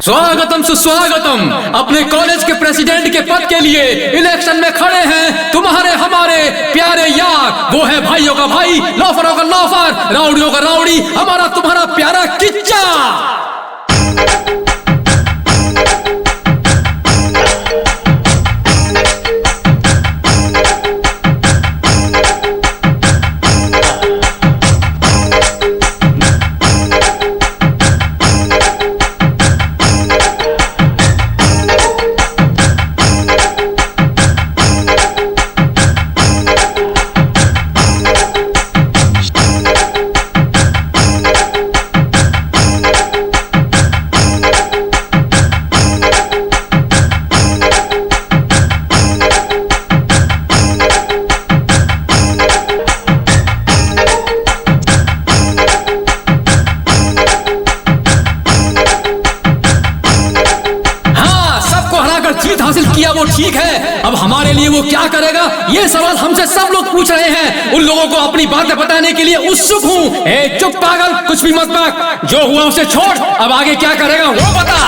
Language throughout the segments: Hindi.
स्वागतम सुस्वागतम। अपने कॉलेज के प्रेसिडेंट के पद के लिए इलेक्शन में खड़े हैं तुम्हारे हमारे प्यारे यार। वो है भाइयों का भाई, लॉफरों का लॉफर, राउडियों का राउडी, हमारा तुम्हारा प्यारा किच्चा। जीत हासिल किया वो ठीक है, अब हमारे लिए वो क्या करेगा ये सवाल हमसे सब लोग पूछ रहे हैं। उन लोगों को अपनी बातें बताने के लिए उत्सुक हूँ। ए चुप पागल, कुछ भी मत बक, जो हुआ उसे छोड़, अब आगे क्या करेगा वो बता।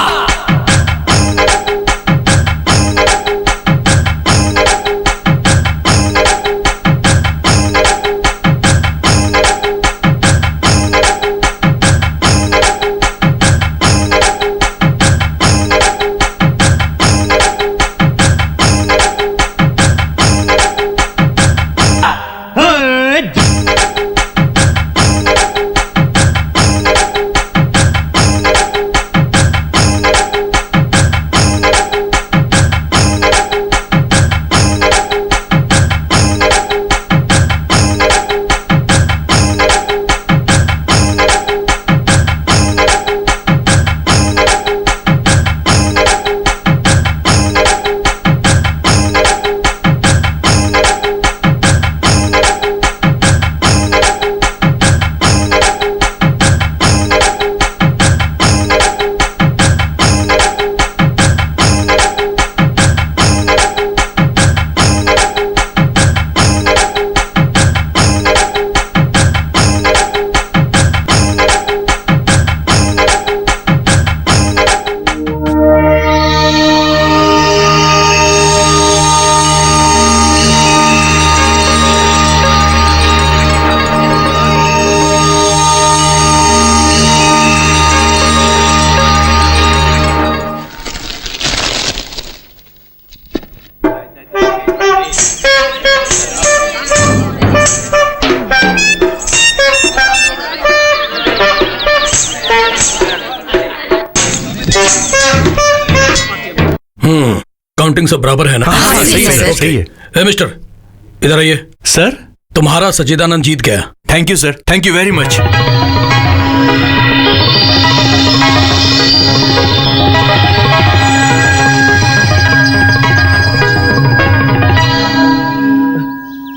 काउंटिंग सब बराबर है ना? हाँ, सही है, सही है। ए मिस्टर, इधर आइए। सर, तुम्हारा सच्चिदानंद जीत गया। Thank you sir, thank you very much.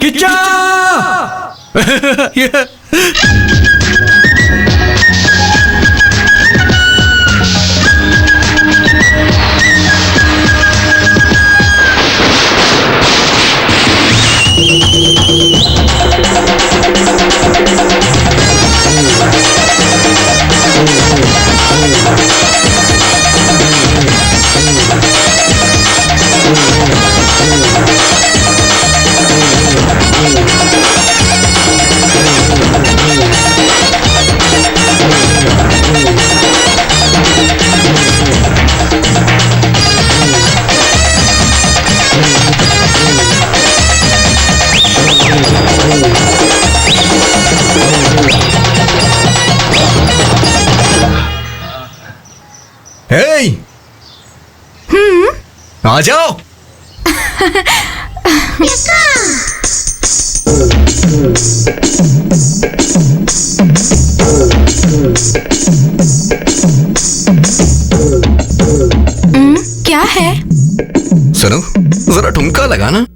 Kichcha! आ जाओ। क्या है? सुनो, जरा ठुमका लगाना।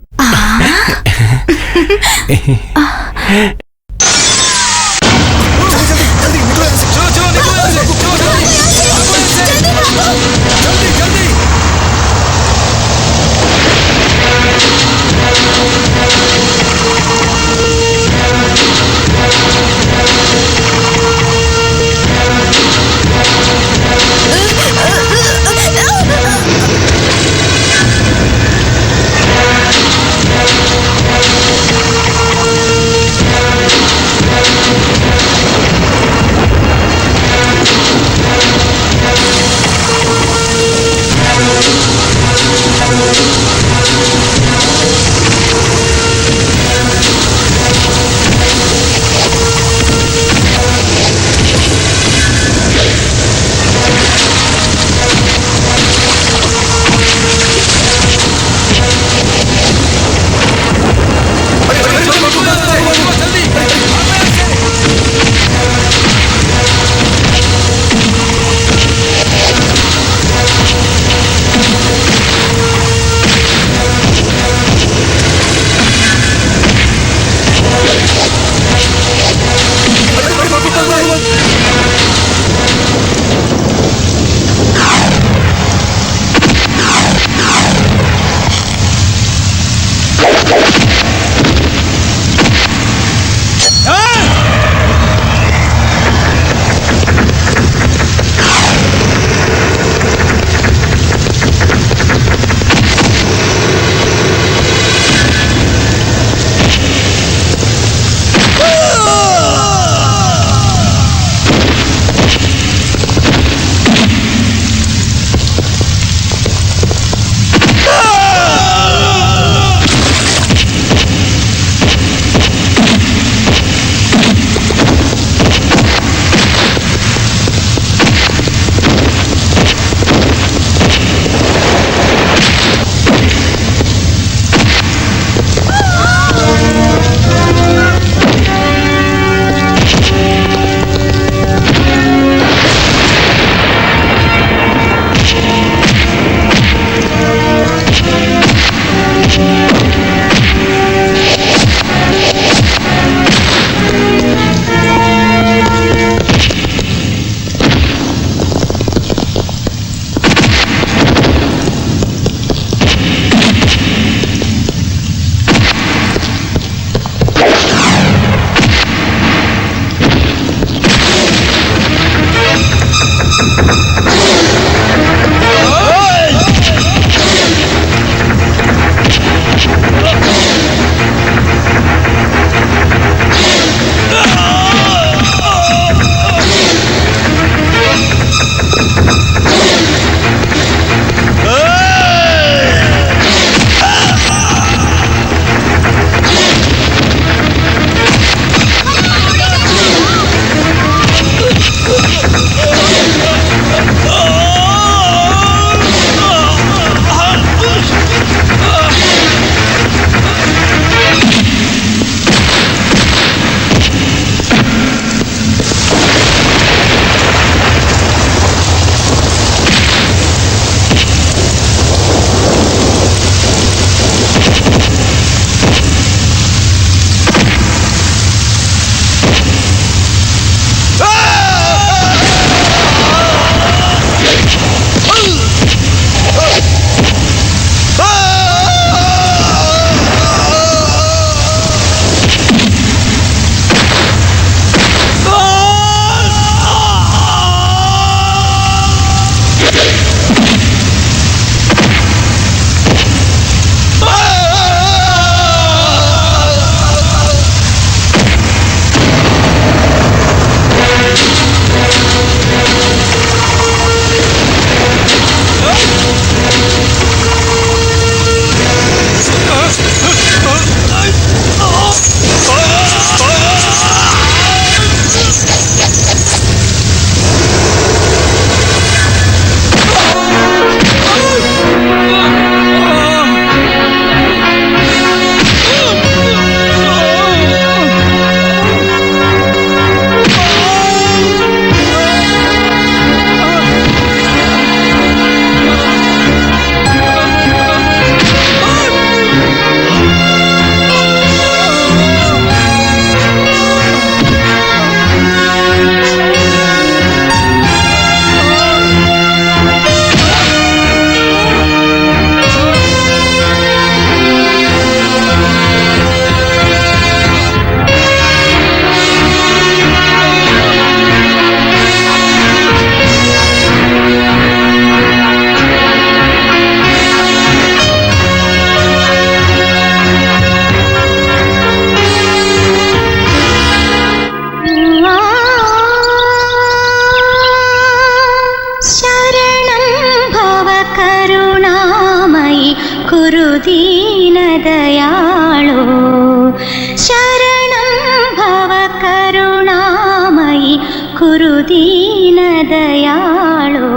कुरु दीनदयाळो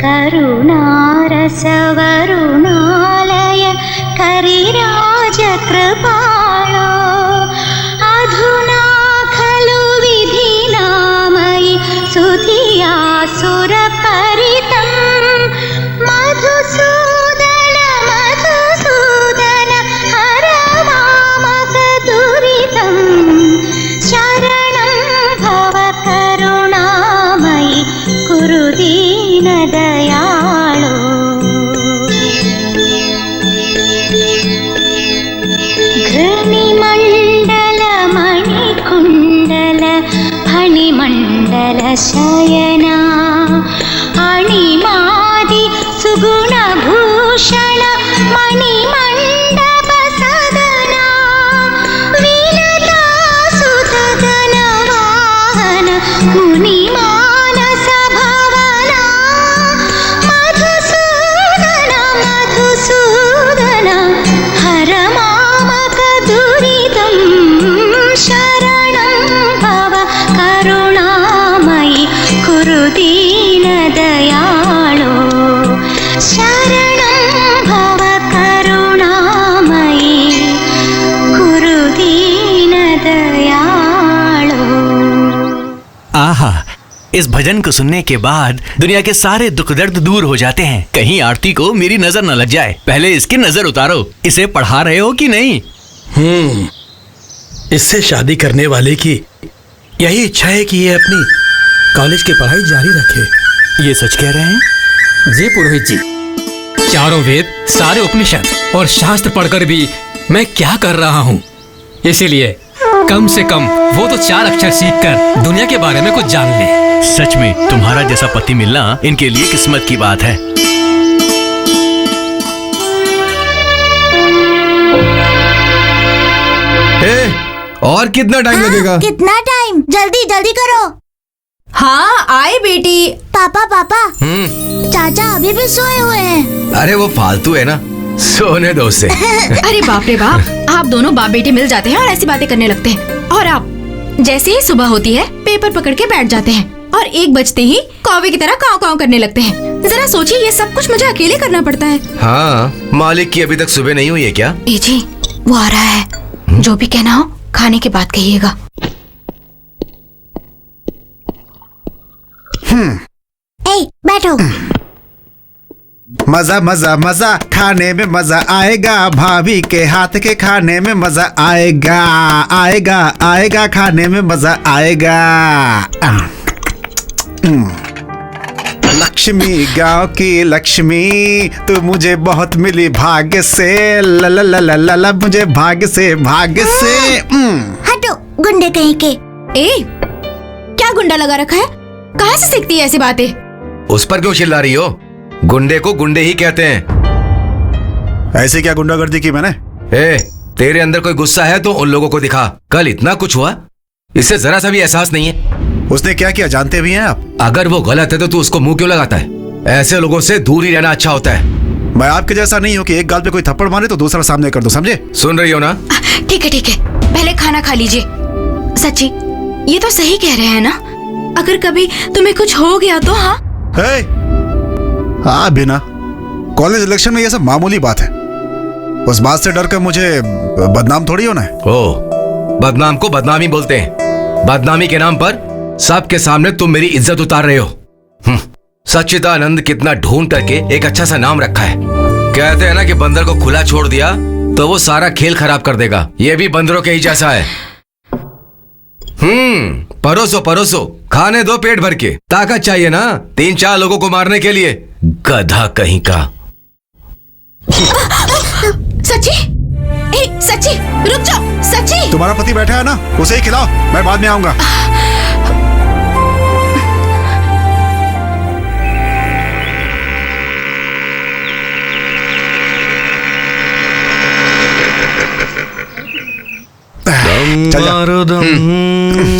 करुणारसवरुणालय करिराजकृपाळो अधुना खलु विधिनामयि सुधिया सुरपरितं मधुसूदन मधुसूदन हर मामकदुरितं शरणं भव करुणामयि कुरु दीनदयाळो घृणिमण्डल मणिकुण्डल फणिमण्डल शयना अणिमादि सुगुणभूषण मणिमण्डप सदना विलता सुतगन वाहन मुनिमानस भवना मधुसूदन मधुसूदन हर मामक दुरितं शरणं भव करुणामयि कुरु दीनदयाळो शरणं भव करुणामयि कुरु दीनदयाळो। आहा, इस भजन को सुनने के बाद दुनिया के सारे दुख दर्द दूर हो जाते हैं। कहीं आरती को मेरी नजर न लग जाए, पहले इसकी नजर उतारो। इसे पढ़ा रहे हो कि नहीं? इससे शादी करने वाले की यही इच्छा है कि ये अपनी कॉलेज की पढ़ाई जारी रखे। ये सच कह रहे हैं? जी पुरोहित जी, चारों वेद, सारे उपनिषद और शास्त्र पढ़कर भी मैं क्या कर रहा हूँ। इसीलिए कम से कम वो तो 4 अक्षर सीखकर दुनिया के बारे में कुछ जान ले। सच में तुम्हारा जैसा पति मिलना इनके लिए किस्मत की बात है। और कितना टाइम लगेगा? कितना टाइम? जल्दी जल्दी करो। हाँ आए बेटी। पापा पापा, चाचा अभी भी सोए हुए हैं। अरे वो फालतू है ना, सोने दो उसे। अरे बाप रे बाप, आप दोनों बाप बेटे मिल जाते हैं और ऐसी बातें करने लगते हैं। और आप जैसे ही सुबह होती है पेपर पकड़ के बैठ जाते हैं और 1 बजते ही कौवे की तरह काव काव करने लगते हैं। जरा सोचिए, ये सब कुछ मुझे अकेले करना पड़ता है। हाँ, मालिक की अभी तक सुबह नहीं हुई है क्या? ए जी, वो आ रहा है। जो भी कहना हो खाने के बाद कहिएगा। ए, बैठो। मजा मजा मजा खाने में मजा आएगा, भाभी के हाथ के खाने में मजा आएगा, आएगा आएगा खाने में मजा आएगा। लक्ष्मी गांव की लक्ष्मी, तू मुझे बहुत मिली भाग्य से, ला ला ला ला ला ला, मुझे भाग्य से भाग्य से। हटो गुंडे कहीं के। ए, क्या गुंडा लगा रखा है? कहाँ से सीखती है ऐसी बातें? उस पर क्यों चिल्ला रही हो? गुंडे को गुंडे ही कहते हैं। ऐसे क्या गुंडागर्दी की मैंने? ए, तेरे अंदर कोई गुस्सा है तो उन लोगों को दिखा। कल इतना कुछ हुआ, इससे जरा सा भी एहसास नहीं है। उसने क्या किया जानते भी हैं आप? अगर वो गलत है तो तू उसको मुंह क्यों लगाता है? ऐसे लोगों से दूर ही रहना अच्छा होता है। मैं आपके जैसा नहीं हूँ कि एक गाल पे कोई थप्पड़ मारे तो दूसरा सामने कर दो, समझे? सुन रही हो ना? ठीक है ठीक है, पहले खाना खा लीजिए। सच्ची, ये तो सही कह रहे हैं ना? अगर कभी तुम्हें कुछ हो गया तो? हाँ हाँ बिना कॉलेज इलेक्शन में ये सब मामूली बात है। उस बात से डर कर मुझे बदनाम थोड़ी होना है। ओ, बदनाम को बदनामी बोलते हैं। बदनामी के नाम पर सबके सामने तुम मेरी इज्जत उतार रहे हो। सच्चिदानंद कितना ढूंढ करके एक अच्छा सा नाम रखा है। कहते हैं ना कि बंदर को खुला छोड़ दिया तो वो सारा खेल खराब कर देगा। ये भी बंदरों के ही जैसा है। परोसो परोसो, खाने दो पेट भर के। ताकत चाहिए ना 3-4 लोगों को मारने के लिए। गधा कहीं का। सच्ची, ए, सच्ची रुक जाओ। सच्ची, तुम्हारा पति बैठा है ना, उसे ही खिलाओ, मैं बाद में आऊंगा।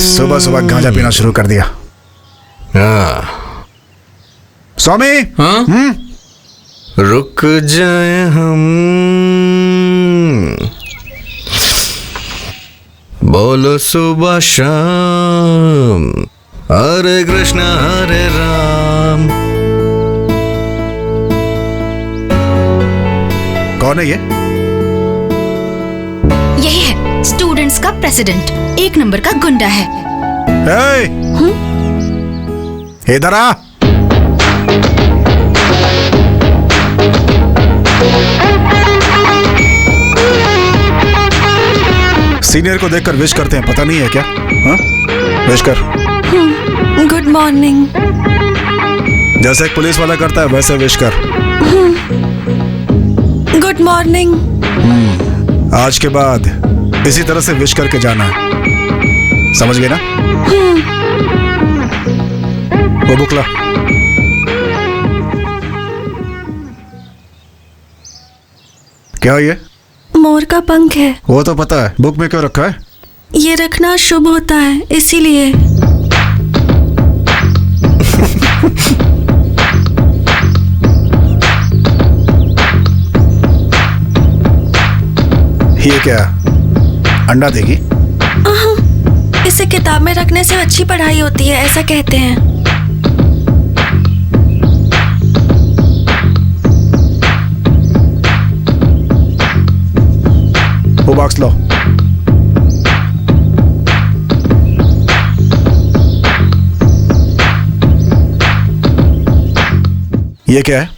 सुबह सुबह गांजा पीना शुरू कर दिया। स्वामी, हाँ? रुक जाए हम, बोलो सुबह शाम, हरे कृष्णा हरे राम। कौन है ये? यही है स्टूडेंट्स का प्रेसिडेंट, एक नंबर का गुंडा है। इधर आ। सीनियर को देखकर विश करते हैं, पता नहीं है क्या? हाँ? विश कर। Good morning. जैसे एक पुलिस वाला करता है वैसे विश कर। Good morning. आज के बाद इसी तरह से विश करके जाना है, समझ गए ना? वो बुक ला। क्या ये? मोर का पंख है। वो तो पता है, बुक में क्यों रखा है? ये रखना शुभ होता है, इसीलिए। ये क्या, अंडा देगी? इसे किताब में रखने से अच्छी पढ़ाई होती है, ऐसा कहते हैं। वो बॉक्स लो। ये क्या है?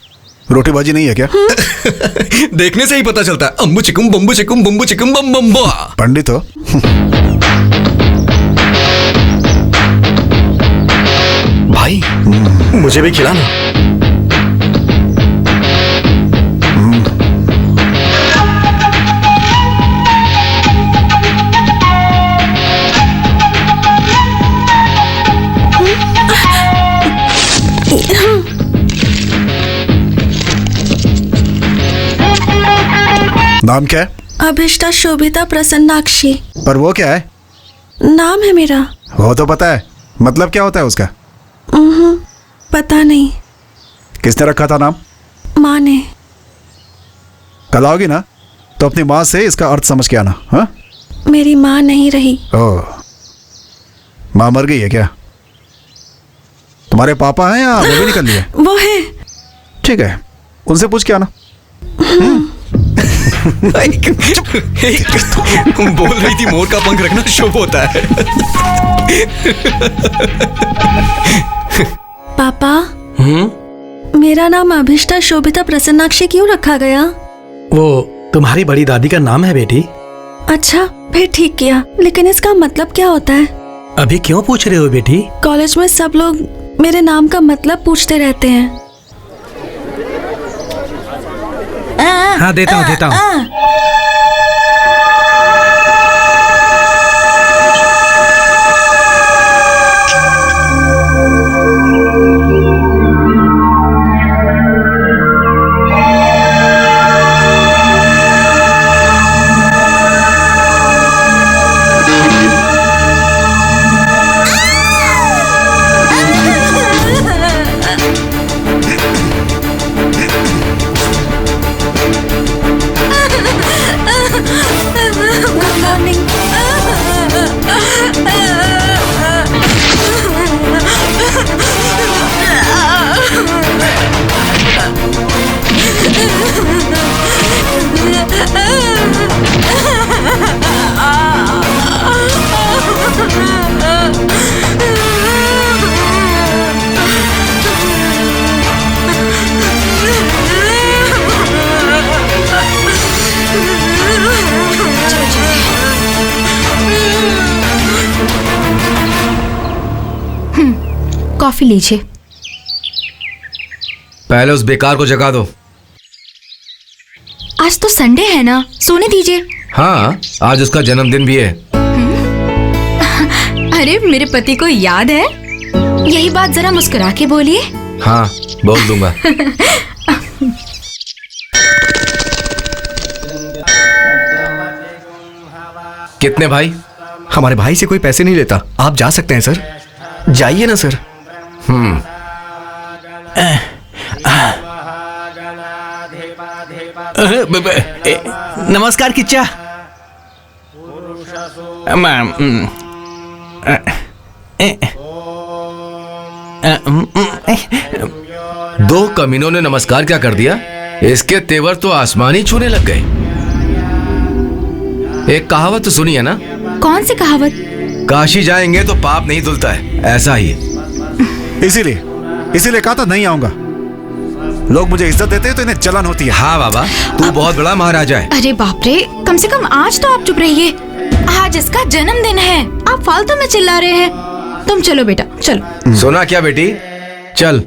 रोटी भाजी नहीं है क्या? देखने से ही पता चलता है। अम्बू चिकुम बम्बू चिकुम बम्बू चिकुम बम बम्बा। पंडित हो? भाई मुझे भी खिलाना। नाम क्या है? अभिष्टा शोभिता प्रसन्नाक्षी। पर वो क्या है? नाम है मेरा। वो तो पता है, मतलब क्या होता है उसका? पता नहीं। किसने रखा था नाम? माँ ने। कल आओगी ना तो अपनी माँ से इसका अर्थ समझ के आना। हाँ? मेरी माँ नहीं रही। ओह, माँ मर गई है क्या? तुम्हारे पापा हैं या वो भी निकल लिए? वो है। ठीक है, उनसे पूछ के आना। बोल रही थी मोर का पंख रखना शुभ होता है। पापा, मेरा नाम अभिष्टा शोभिता प्रसन्नाक्षी क्यों रखा गया? वो तुम्हारी बड़ी दादी का नाम है बेटी। अच्छा, फिर ठीक किया। लेकिन इसका मतलब क्या होता है? अभी क्यों पूछ रहे हो बेटी? कॉलेज में सब लोग मेरे नाम का मतलब पूछते रहते हैं। हाँ, देता हूँ। कॉफी लीजिए। पहले उस बेकार को जगा दो। आज तो संडे है ना, सोने दीजिए। हाँ, आज उसका जन्मदिन भी है। अरे मेरे पति को याद है? यही बात जरा मुस्कुरा के बोलिए। हाँ, बोल दूंगा। कितने भाई? हमारे भाई से कोई पैसे नहीं लेता। आप जा सकते हैं सर, जाइए ना सर। नमस्कार किच्चा। दो कमीनों ने नमस्कार क्या कर दिया, इसके तेवर तो आसमान ही छूने लग गए। एक कहावत तो सुनी है ना? कौन सी कहावत? काशी जाएंगे तो पाप नहीं धुलता है, ऐसा ही है। इसीलिए कहा था नहीं आऊंगा। लोग मुझे इज्जत देते हैं तो इन्हें जलन होती है। हाँ बाबा, तू बहुत बड़ा महाराजा है। अरे बाप रे, कम से कम आज तो आप चुप रहिए। आज इसका जन्मदिन है, आप फालतू में चिल्ला रहे हैं। तुम चलो बेटा, चलो। सुना क्या बेटी, चल।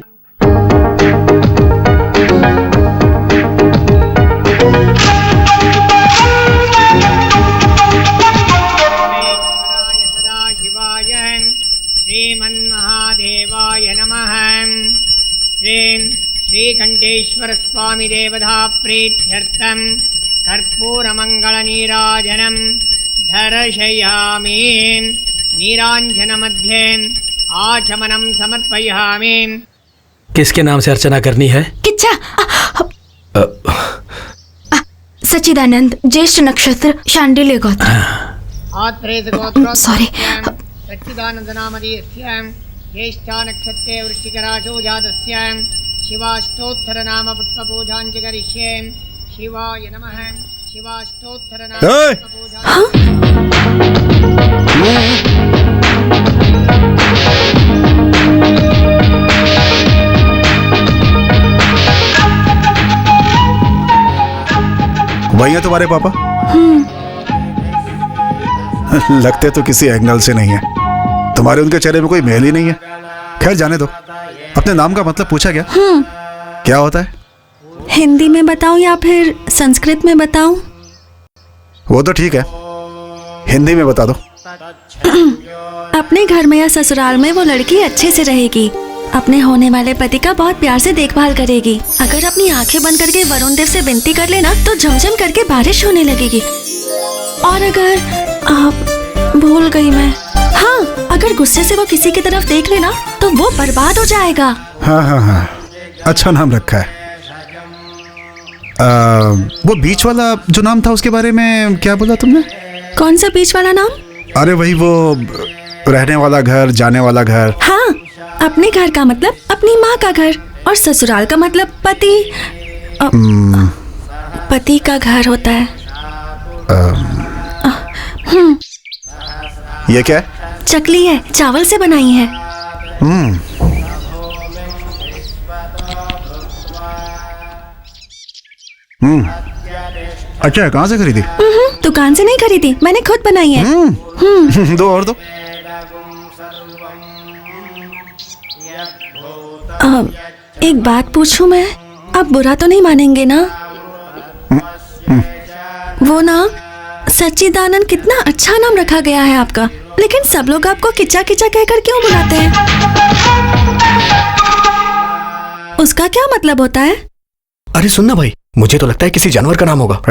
श्रीमन्महादेवाय नमः। श्रीं श्रीकंठेश्वर स्वामी देवता प्रीत्यर्थं कर्पूरमंगलनीराजनं दर्शयामि। नीरांजन मध्ये आचमनं समर्पयामि। किसके नाम से अर्चना करनी है? किच्चा। सच्चिदानंद, ज्येष्ठ नक्षत्र, शांडिल्य गोत्र। सॉरी। सच्चिदानंद नामधेयस्य ज्येष्ठा नक्षत्रे वृश्चिकराशौ जातस्य शिवाष्टोत्तर नाम पुष्पपूजां च करिष्ये। शिवाय नमः। शिवाष्टोत्तर नाम वही है तुम्हारे पापा? लगते तो किसी एंगल से नहीं है। तुम्हारे उनके चेहरे में कोई मेल ही नहीं है। खैर जाने दो। अपने नाम का मतलब पूछा क्या? क्या होता है? हिंदी में बताऊं या फिर संस्कृत में बताऊं? वो तो ठीक है, हिंदी में बता दो। अपने घर में या ससुराल में वो लड़की अच्छे से रहेगी, अपने होने वाले पति का बहुत प्यार से देखभाल करेगी। अगर अपनी आंखें बंद करके वरुण देव से विनती कर लेना तो झमझम करके बारिश होने लगेगी। और अगर आप भूल गई मैं, हाँ, अगर गुस्से से वो किसी की तरफ देख लेना तो वो बर्बाद हो जाएगा। हाँ हाँ हाँ, अच्छा नाम रखा है। वो बीच वाला जो नाम था उसके बारे में क्या बोला तुमने? कौन सा बीच वाला नाम? अरे वही वो रहने वाला घर, जाने वाला घर। हाँ, अपने घर का मतलब अपनी माँ का घर और ससुराल का मतलब पति पति का घर होता है। ये क्या है? चकली है, चावल से बनाई है। अच्छा, कहाँ से खरीदी? दुकान से नहीं खरीदी, मैंने खुद बनाई है। दो और दो। एक बात पूछूं मैं, आप बुरा तो नहीं मानेंगे ना? वो नाम सच्चिदानंद, कितना अच्छा नाम रखा गया है आपका, लेकिन सब लोग आपको किच्चा किच्चा कहकर क्यों बुलाते हैं? उसका क्या मतलब होता है? अरे सुनना भाई, मुझे तो लगता है किसी जानवर का नाम होगा।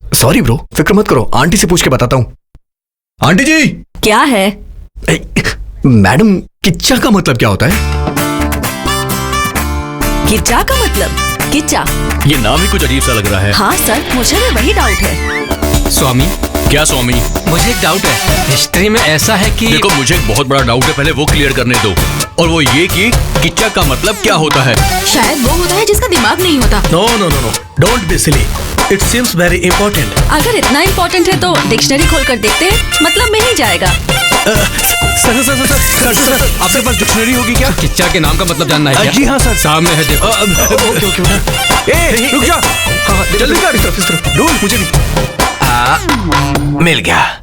सॉरी ब्रो, फिक्र मत करो, आंटी से पूछ के बताता हूँ। आंटी जी। क्या है? मैडम, किच्चा का मतलब क्या होता है? किच्चा का मतलब? किच्चा, ये नाम ही कुछ अजीब सा लग रहा है। हाँ सर, मुझे भी वही डाउट है। स्वामी, क्या स्वामी? मुझे एक डाउट है। हिस्ट्री में ऐसा है कि देखो, मुझे एक बहुत बड़ा डाउट है, पहले वो क्लियर करने दो। और वो ये कि किच्चा का मतलब क्या होता है? शायद वो होता है जिसका दिमाग नहीं होता। No no no no, don't be silly, it seems very important. अगर इतना इम्पोर्टेंट है तो डिक्शनरी खोल कर देखते हैं, मतलब में ही जाएगा। सर, आपके पास डिक्शनरी होगी क्या? किच्चा के नाम का मतलब जानना है क्या? जी हाँ सर, सामने है, देखो। ओके, रुक जा, जल्दी कर, इस तरफ ढूंढ, मुझे भी। मिल गया।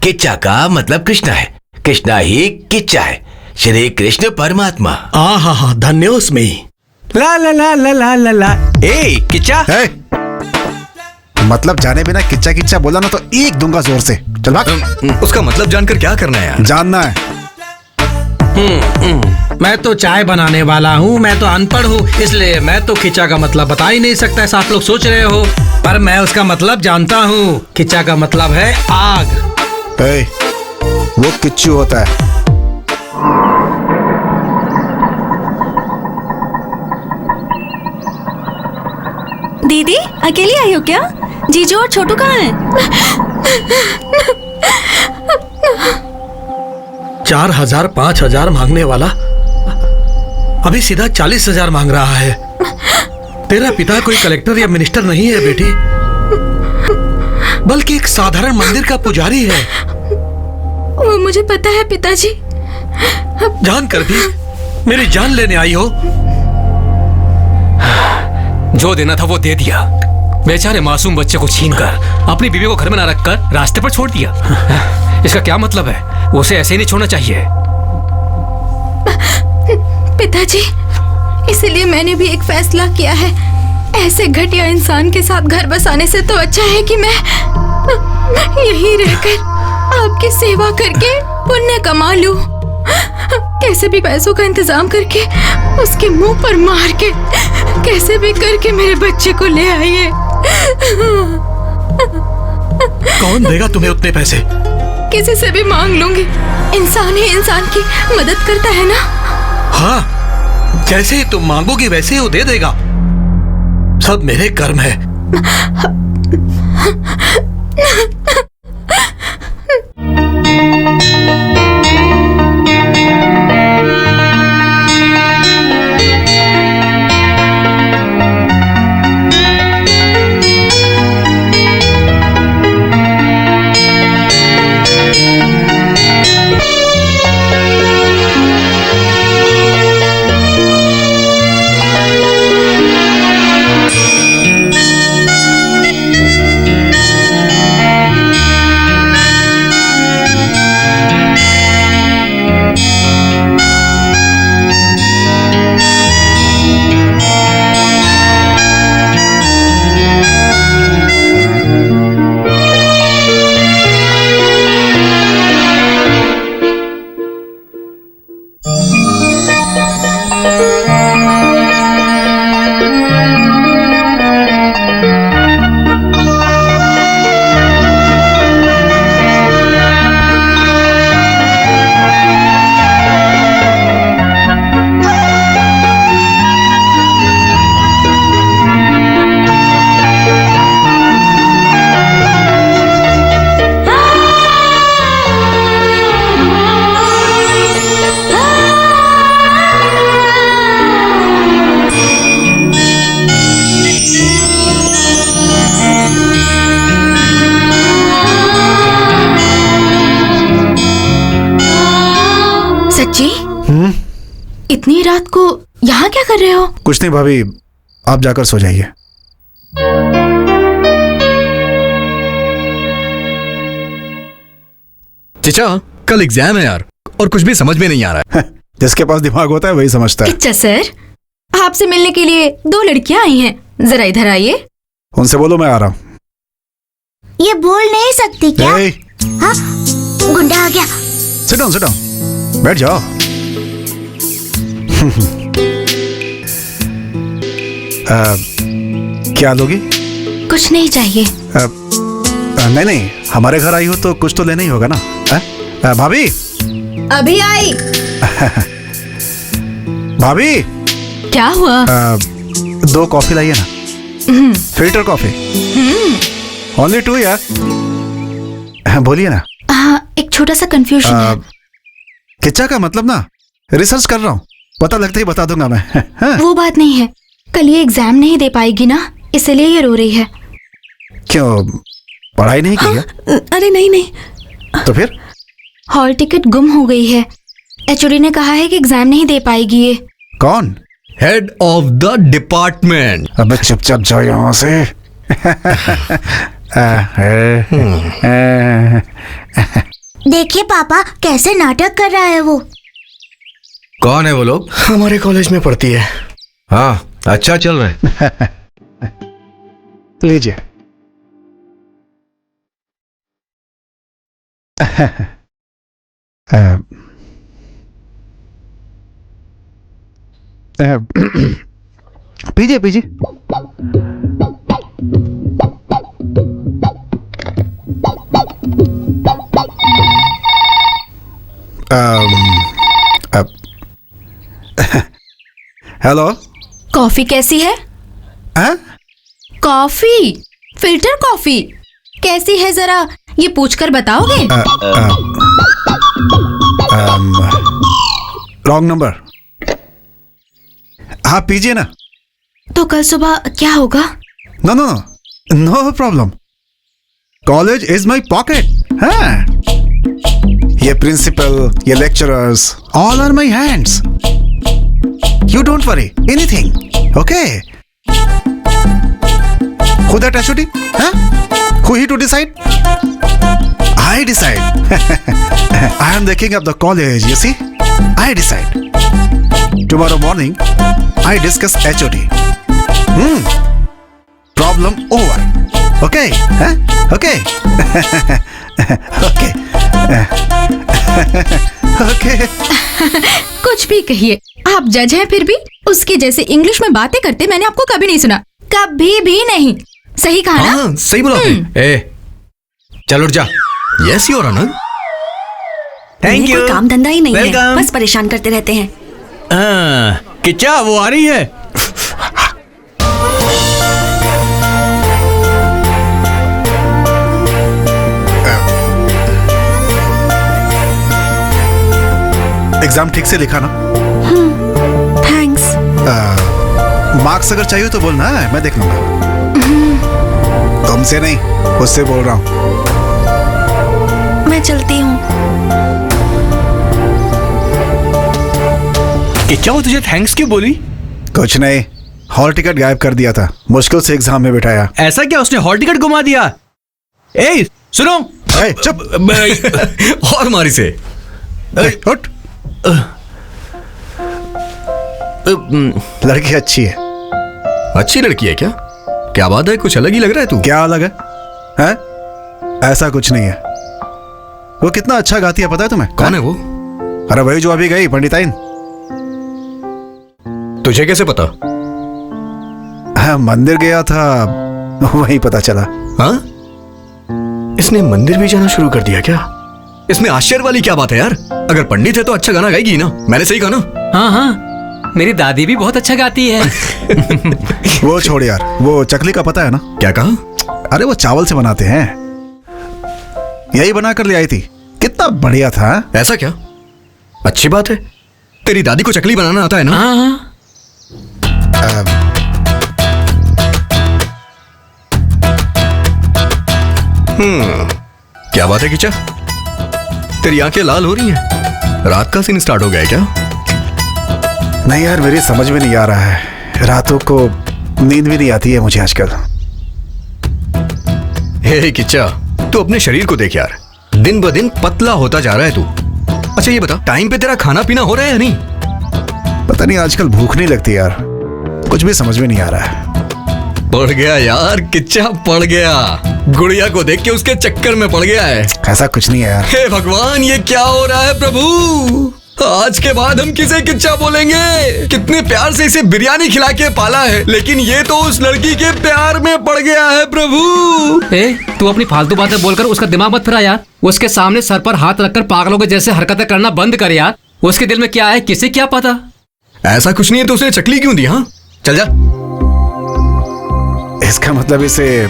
किच्चा का मतलब कृष्णा है, कृष्णा ही किच्चा है, श्री कृष्ण परमात्मा। हाँ, धन्योस्मी। ला ला ला ला ला ला ला। ए किच्चा, मतलब जाने बिना किच्चा किच्चा बोला ना तो एक दूंगा जोर से। चल भाग। उसका मतलब जानकर क्या करना है यार? जानना है। मैं तो चाय बनाने वाला हूँ, मैं तो अनपढ़ हूँ, इसलिए मैं तो खिच्चा का मतलब बता ही नहीं सकता, ऐसा आप लोग सोच रहे हो, पर मैं उसका मतलब जानता हूँ। खिच्चा का मतलब है आग। वो किच्चू होता है। दीदी, अकेली आई हो क्या? जीजू और छोटू कहाँ हैं? 4,000 5,000 मांगने वाला अभी सीधा 40,000 मांग रहा है। तेरा पिता कोई कलेक्टर या मिनिस्टर नहीं है बेटी, बल्कि एक साधारण मंदिर का पुजारी है। वो मुझे पता है पिताजी। जानकर भी मेरी जान लेने आई हो। जो देना था वो दे दिया। बेचारे मासूम बच्चे को छीनकर अपनी बीवी को घर में ना रखकर रास्ते पर छोड़ दिया। इसका क्या मतलब है? उसे ऐसे ही नहीं छोड़ना चाहिए। पिताजी, इसलिए मैंने भी एक फैसला किया है। ऐसे घटिया इंसान के साथ घर बसाने से तो अच्छा है कि मैं यहीं रहकर आपकी सेवा करके पुण्य कमा लूं। कैसे भी पैसों का इंतजाम करके उसके मुंह पर मार के कैसे भी करके मेरे बच्चे को ले आइए। कौन देगा तुम्हें उतने पैसे? किसी से भी मांग लूंगी। इंसान ही इंसान की मदद करता है ना। हाँ, जैसे ही तुम मांगोगी वैसे ही वो दे देगा। सब मेरे कर्म है। इतनी रात को यहाँ क्या कर रहे हो? कुछ नहीं भाभी, आप जाकर सो जाइए। चचा, कल एग्जाम है यार, और कुछ भी समझ में नहीं आ रहा है। जिसके पास दिमाग होता है वही समझता है। अच्छा सर, आपसे मिलने के लिए 2 लड़कियां आई हैं, जरा इधर आइए। उनसे बोलो मैं आ रहा हूँ। ये बोल नहीं सकती क्या? हाँ, गुंडा आ गया। सिट डाउन, बैठ जाओ। क्या लोगी? कुछ नहीं चाहिए। नहीं, हमारे घर आई हो तो कुछ तो लेना ही होगा ना। भाभी अभी आई। भाभी क्या हुआ? 2 कॉफी लाइए ना, फिल्टर कॉफी। ओनली 2 यार। बोलिए ना। हाँ, एक छोटा सा कंफ्यूजन है। किच्चा का मतलब ना, रिसर्च कर रहा हूँ, पता लगता ही बता दूंगा मैं। वो बात नहीं है, कल ये एग्जाम नहीं दे पाएगी ना, इसलिए ये रो रही है। क्यों, पढ़ाई नहीं की क्या? अरे नहीं। तो फिर? हॉल टिकट गुम हो गई है। एचओडी ने कहा है कि एग्जाम नहीं दे पाएगी ये। कौन? Head of the department. अबे चुपचाप जाओ यहाँ से। देखिए पापा कैसे नाटक कर रहा है वो। कौन है वो लोग? हमारे कॉलेज में पढ़ती है। हाँ, अच्छा चल रहा है। लीजिए। पीजिए पीजिए। हेलो, कॉफी कैसी है? कॉफी, फिल्टर कॉफी कैसी है, जरा ये पूछकर बताओगे? Wrong number. आप पीजिए ना। तो कल सुबह क्या होगा? No no no, no problem. College is my pocket. हाँ, ये प्रिंसिपल, ये lecturers, all are my hands. You don't worry anything, okay? Who that HOD? Huh? Who he to decide? I decide. I am the king of the college, you see? I decide. Tomorrow morning, I discuss HOD. Problem over. Okay? Huh? Okay? Okay. Okay. कुछ भी कहिए, आप जज हैं फिर भी उसके जैसे इंग्लिश में बातें करते मैंने आपको कभी नहीं सुना, कभी भी नहीं। सही कहा ना? हाँ, सही बोला आपने। ए, चल उठ जा। Yes your honour. Thank you. कोई काम धंधा ही नहीं है, Welcome. बस परेशान करते रहते हैं। किच्चा वो आ रही है। एग्जाम ठीक से लिखा ना? थैंक्स। मार्क्स अगर चाहिए तो बोलना, मैं देख लूंगा। तुमसे नहीं, उससे बोल रहा हूँ। मैं चलती हूँ। किच्चा वो तुझे थैंक्स क्यों बोली? कुछ नहीं, हॉल टिकट गायब कर दिया था, मुश्किल से एग्जाम में बिठाया। ऐसा क्या, उसने हॉल टिकट घुमा दिया? ए सुनो। ए, चुप। और मारी से। उठ। लड़की अच्छी है। अच्छी लड़की है क्या? क्या बात है, कुछ अलग ही लग रहा है तू। क्या अलग है? हैं? ऐसा कुछ नहीं है। वो कितना अच्छा गाती है पता है तुम्हें? कौन है वो? अरे वही जो अभी गई, पंडिताइन। तुझे कैसे पता? हाँ, मंदिर गया था, वहीं पता चला। हाँ, इसने मंदिर भी जाना शुरू कर दिया क्या? इसमें आश्चर्य वाली क्या बात है यार? अगर पंडित है तो अच्छा गाना गाएगी ना। मैंने सही कहा ना? हाँ हाँ, मेरी दादी भी बहुत अच्छा गाती है। वो छोड़ यार, वो चकली का पता है ना? क्या कहा? अरे वो चावल से बनाते हैं, यही बना कर ले आई थी, कितना बढ़िया था। ऐसा क्या? अच्छी बात है। तेरी दादी को चकली बनाना आता है ना? हाँ हाँ। क्या बात है किचा? तेरी आंखें लाल हो रही हैं। रात का सीन स्टार्ट हो गया है क्या? नहीं यार, मेरी समझ में नहीं आ रहा है, रातों को नींद भी नहीं आती है मुझे आजकल। हे किच्चा, तू अपने शरीर को देख यार, दिन ब दिन पतला होता जा रहा है तू। अच्छा ये बता, टाइम पे तेरा खाना पीना हो रहा है या नहीं? पता नहीं आजकल भूख नहीं लगती यार, कुछ भी समझ में नहीं आ रहा है। पड़ गया यार किच्चा, पड़ गया। गुड़िया को देख के उसके चक्कर में पड़ गया है। ऐसा कुछ नहीं है यार। हे भगवान, ये क्या हो रहा है प्रभु? आज के बाद हम किसे किच्चा बोलेंगे? कितने प्यार से इसे बिरयानी खिला के पाला है, लेकिन ये तो उस लड़की के प्यार में पड़ गया है प्रभु। ए, तू अपनी फालतू बातें बोलकर उसका दिमाग मत फिरा यार। उसके सामने सर पर हाथ रखकर पागलों के जैसे हरकतें करना बंद कर यार। उसके दिल में क्या है किसे क्या पता। ऐसा कुछ नहीं है तो उसने चकली क्यों दी? हाँ चल जा। इसका मतलब इसे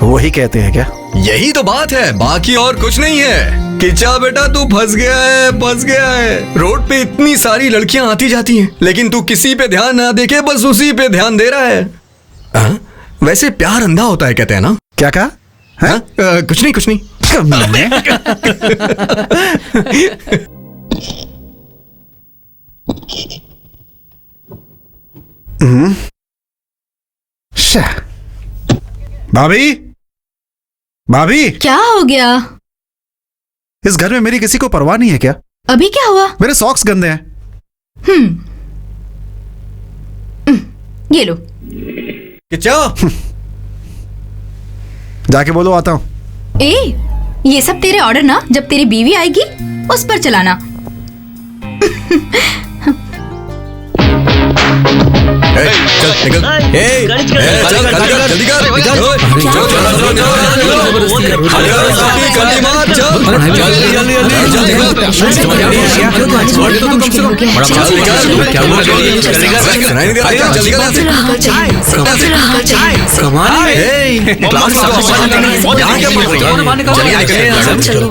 वही कहते हैं क्या? यही तो बात है, बाकी और कुछ नहीं है। किच्चा बेटा तू फंस गया है, फंस गया है। रोड पे इतनी सारी लड़कियां आती जाती हैं, लेकिन तू किसी पे ध्यान ना देके बस उसी पे ध्यान दे रहा है। वैसे प्यार अंधा होता है कहते हैं ना? क्या कहा? कुछ नहीं, कुछ नहीं। भाभी, भाभी, क्या हो गया? इस घर में मेरी किसी को परवाह नहीं है क्या? अभी क्या हुआ? मेरे सॉक्स गंदे हैं। ये लो। किच्चा, जाके बोलो आता हूँ। ए, ये सब तेरे ऑर्डर ना, जब तेरी बीवी आएगी उस पर चलाना। चल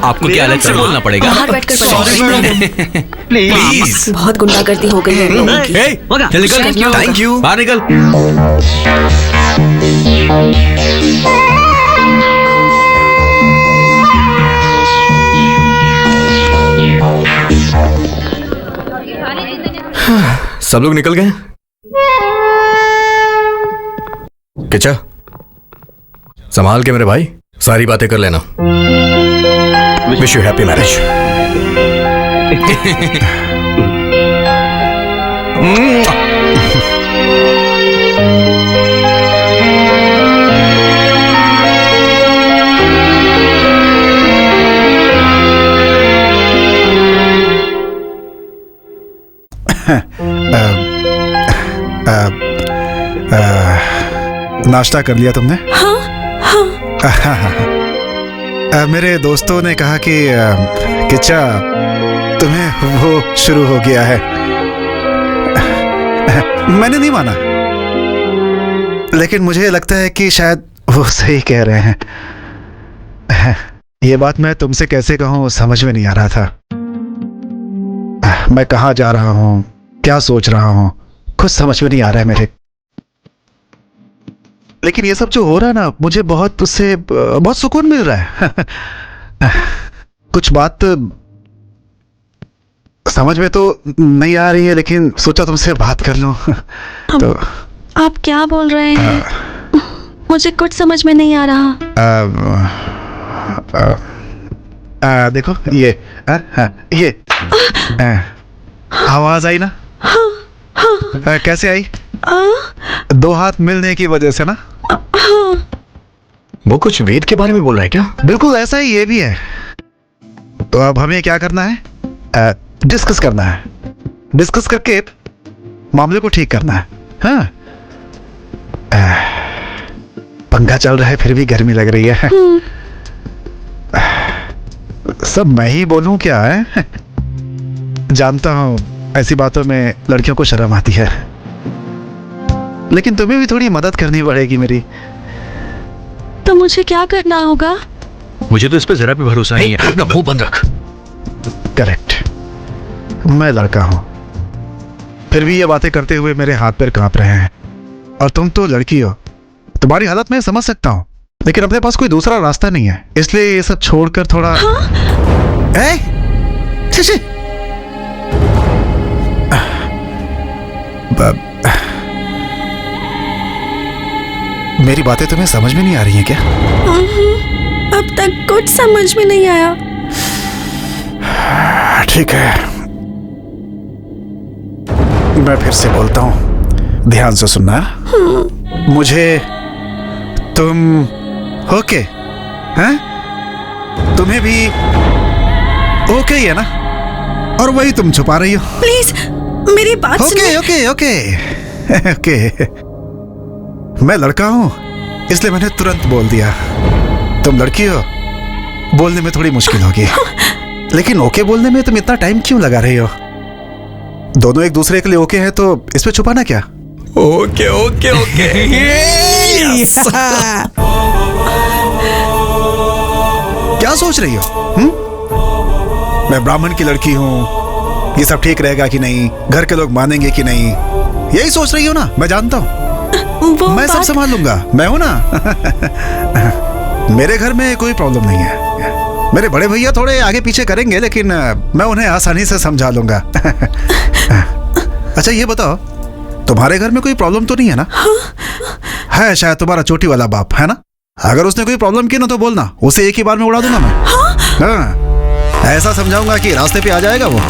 आपको क्या अलग से बोलना पड़ेगा? बाहर बैठकर प्लीज। बहुत गुंडागर्दी हो गई है लोगों की। Thank you. बाहर निकल। सब लोग निकल गए? किचा, संभाल के मेरे भाई, सारी बातें कर लेना। Wish you happy marriage. नाश्ता कर लिया तुमने? मेरे दोस्तों ने कहा कि किच्चा तुम्हें वो शुरू हो गया है। मैंने नहीं माना, लेकिन मुझे लगता है कि शायद वो सही कह रहे हैं। ये बात मैं तुमसे कैसे कहूँ समझ में नहीं आ रहा था। मैं कहाँ जा रहा हूँ, क्या सोच रहा हूँ, कुछ समझ में नहीं आ रहा है मेरे। लेकिन ये सब जो हो रहा है ना, मुझे बहुत उससे बहुत सुकून मिल रहा है। कुछ बात समझ में तो नहीं आ रही है, लेकिन सोचा तुमसे बात कर लूं। तो आप क्या बोल रहे हैं? मुझे कुछ समझ में नहीं आ रहा। देखो ये ये आवाज आई ना? कैसे आई? दो हाथ मिलने की वजह से ना। वो कुछ वेद के बारे में बोल रहा है क्या? बिल्कुल ऐसा ही ये भी है। तो अब हमें क्या करना है? डिस्कस करना है। डिस्कस करके मामले को ठीक करना है। हाँ, पंखा चल रहा है फिर भी गर्मी लग रही है। सब मैं ही बोलूं क्या है? जानता हूं ऐसी बातों में लड़कियों को शर्म आती है, लेकिन तुम्हें भी थोड़ी मदद करनी पड़ेगी मेरी। तो मुझे क्या करना होगा? मुझे तो इस पे जरा भी भरोसा नहीं है। अपना मुंह बंद रख। करेक्ट, मैं लड़का हूं, फिर भी ये बातें करते हुए मेरे हाथ पैर कांप रहे हैं। और तुम तो लड़की हो, तुम्हारी हालत मैं समझ सकता हूं, लेकिन अपने पास कोई दूसरा रास्ता नहीं है। इसलिए ये सब छोड़कर थोड़ा मेरी बातें तुम्हें समझ में नहीं आ रही हैं क्या? अब तक कुछ समझ में नहीं आया। ठीक है, मैं फिर से बोलता हूं, ध्यान से सुनना। मुझे तुम ओके हैं? तुम्हें भी ओके ही है ना? और वही तुम छुपा रही हो। प्लीज मेरी बात सुनिए। ओके ओके ओके मैं लड़का हूं, इसलिए मैंने तुरंत बोल दिया। तुम लड़की हो, बोलने में थोड़ी मुश्किल होगी, लेकिन ओके बोलने में तुम इतना टाइम क्यों लगा रही हो? दोनों एक दूसरे के लिए ओके हैं, तो इसमें छुपाना क्या? Okay okay okay. क्या सोच रही हो? मैं ब्राह्मण की लड़की हूं, ये सब ठीक रहेगा कि नहीं, घर के लोग मानेंगे कि नहीं, यही सोच रही हो ना? मैं जानता हूं, मैं सब संभाल लूंगा, मैं हूं ना। मेरे घर में कोई प्रॉब्लम नहीं है। मेरे बड़े भैया थोड़े आगे पीछे करेंगे, लेकिन मैं उन्हें आसानी से समझा लूंगा। अच्छा ये बताओ, तुम्हारे घर में कोई प्रॉब्लम तो नहीं है ना? है शायद तुम्हारा चोटी वाला बाप, है ना? अगर उसने कोई प्रॉब्लम की ना तो बोलना, उसे एक ही बार में उड़ा दूंगा मैं। हाँ, ऐसा समझाऊंगा कि रास्ते पे आ जाएगा वो।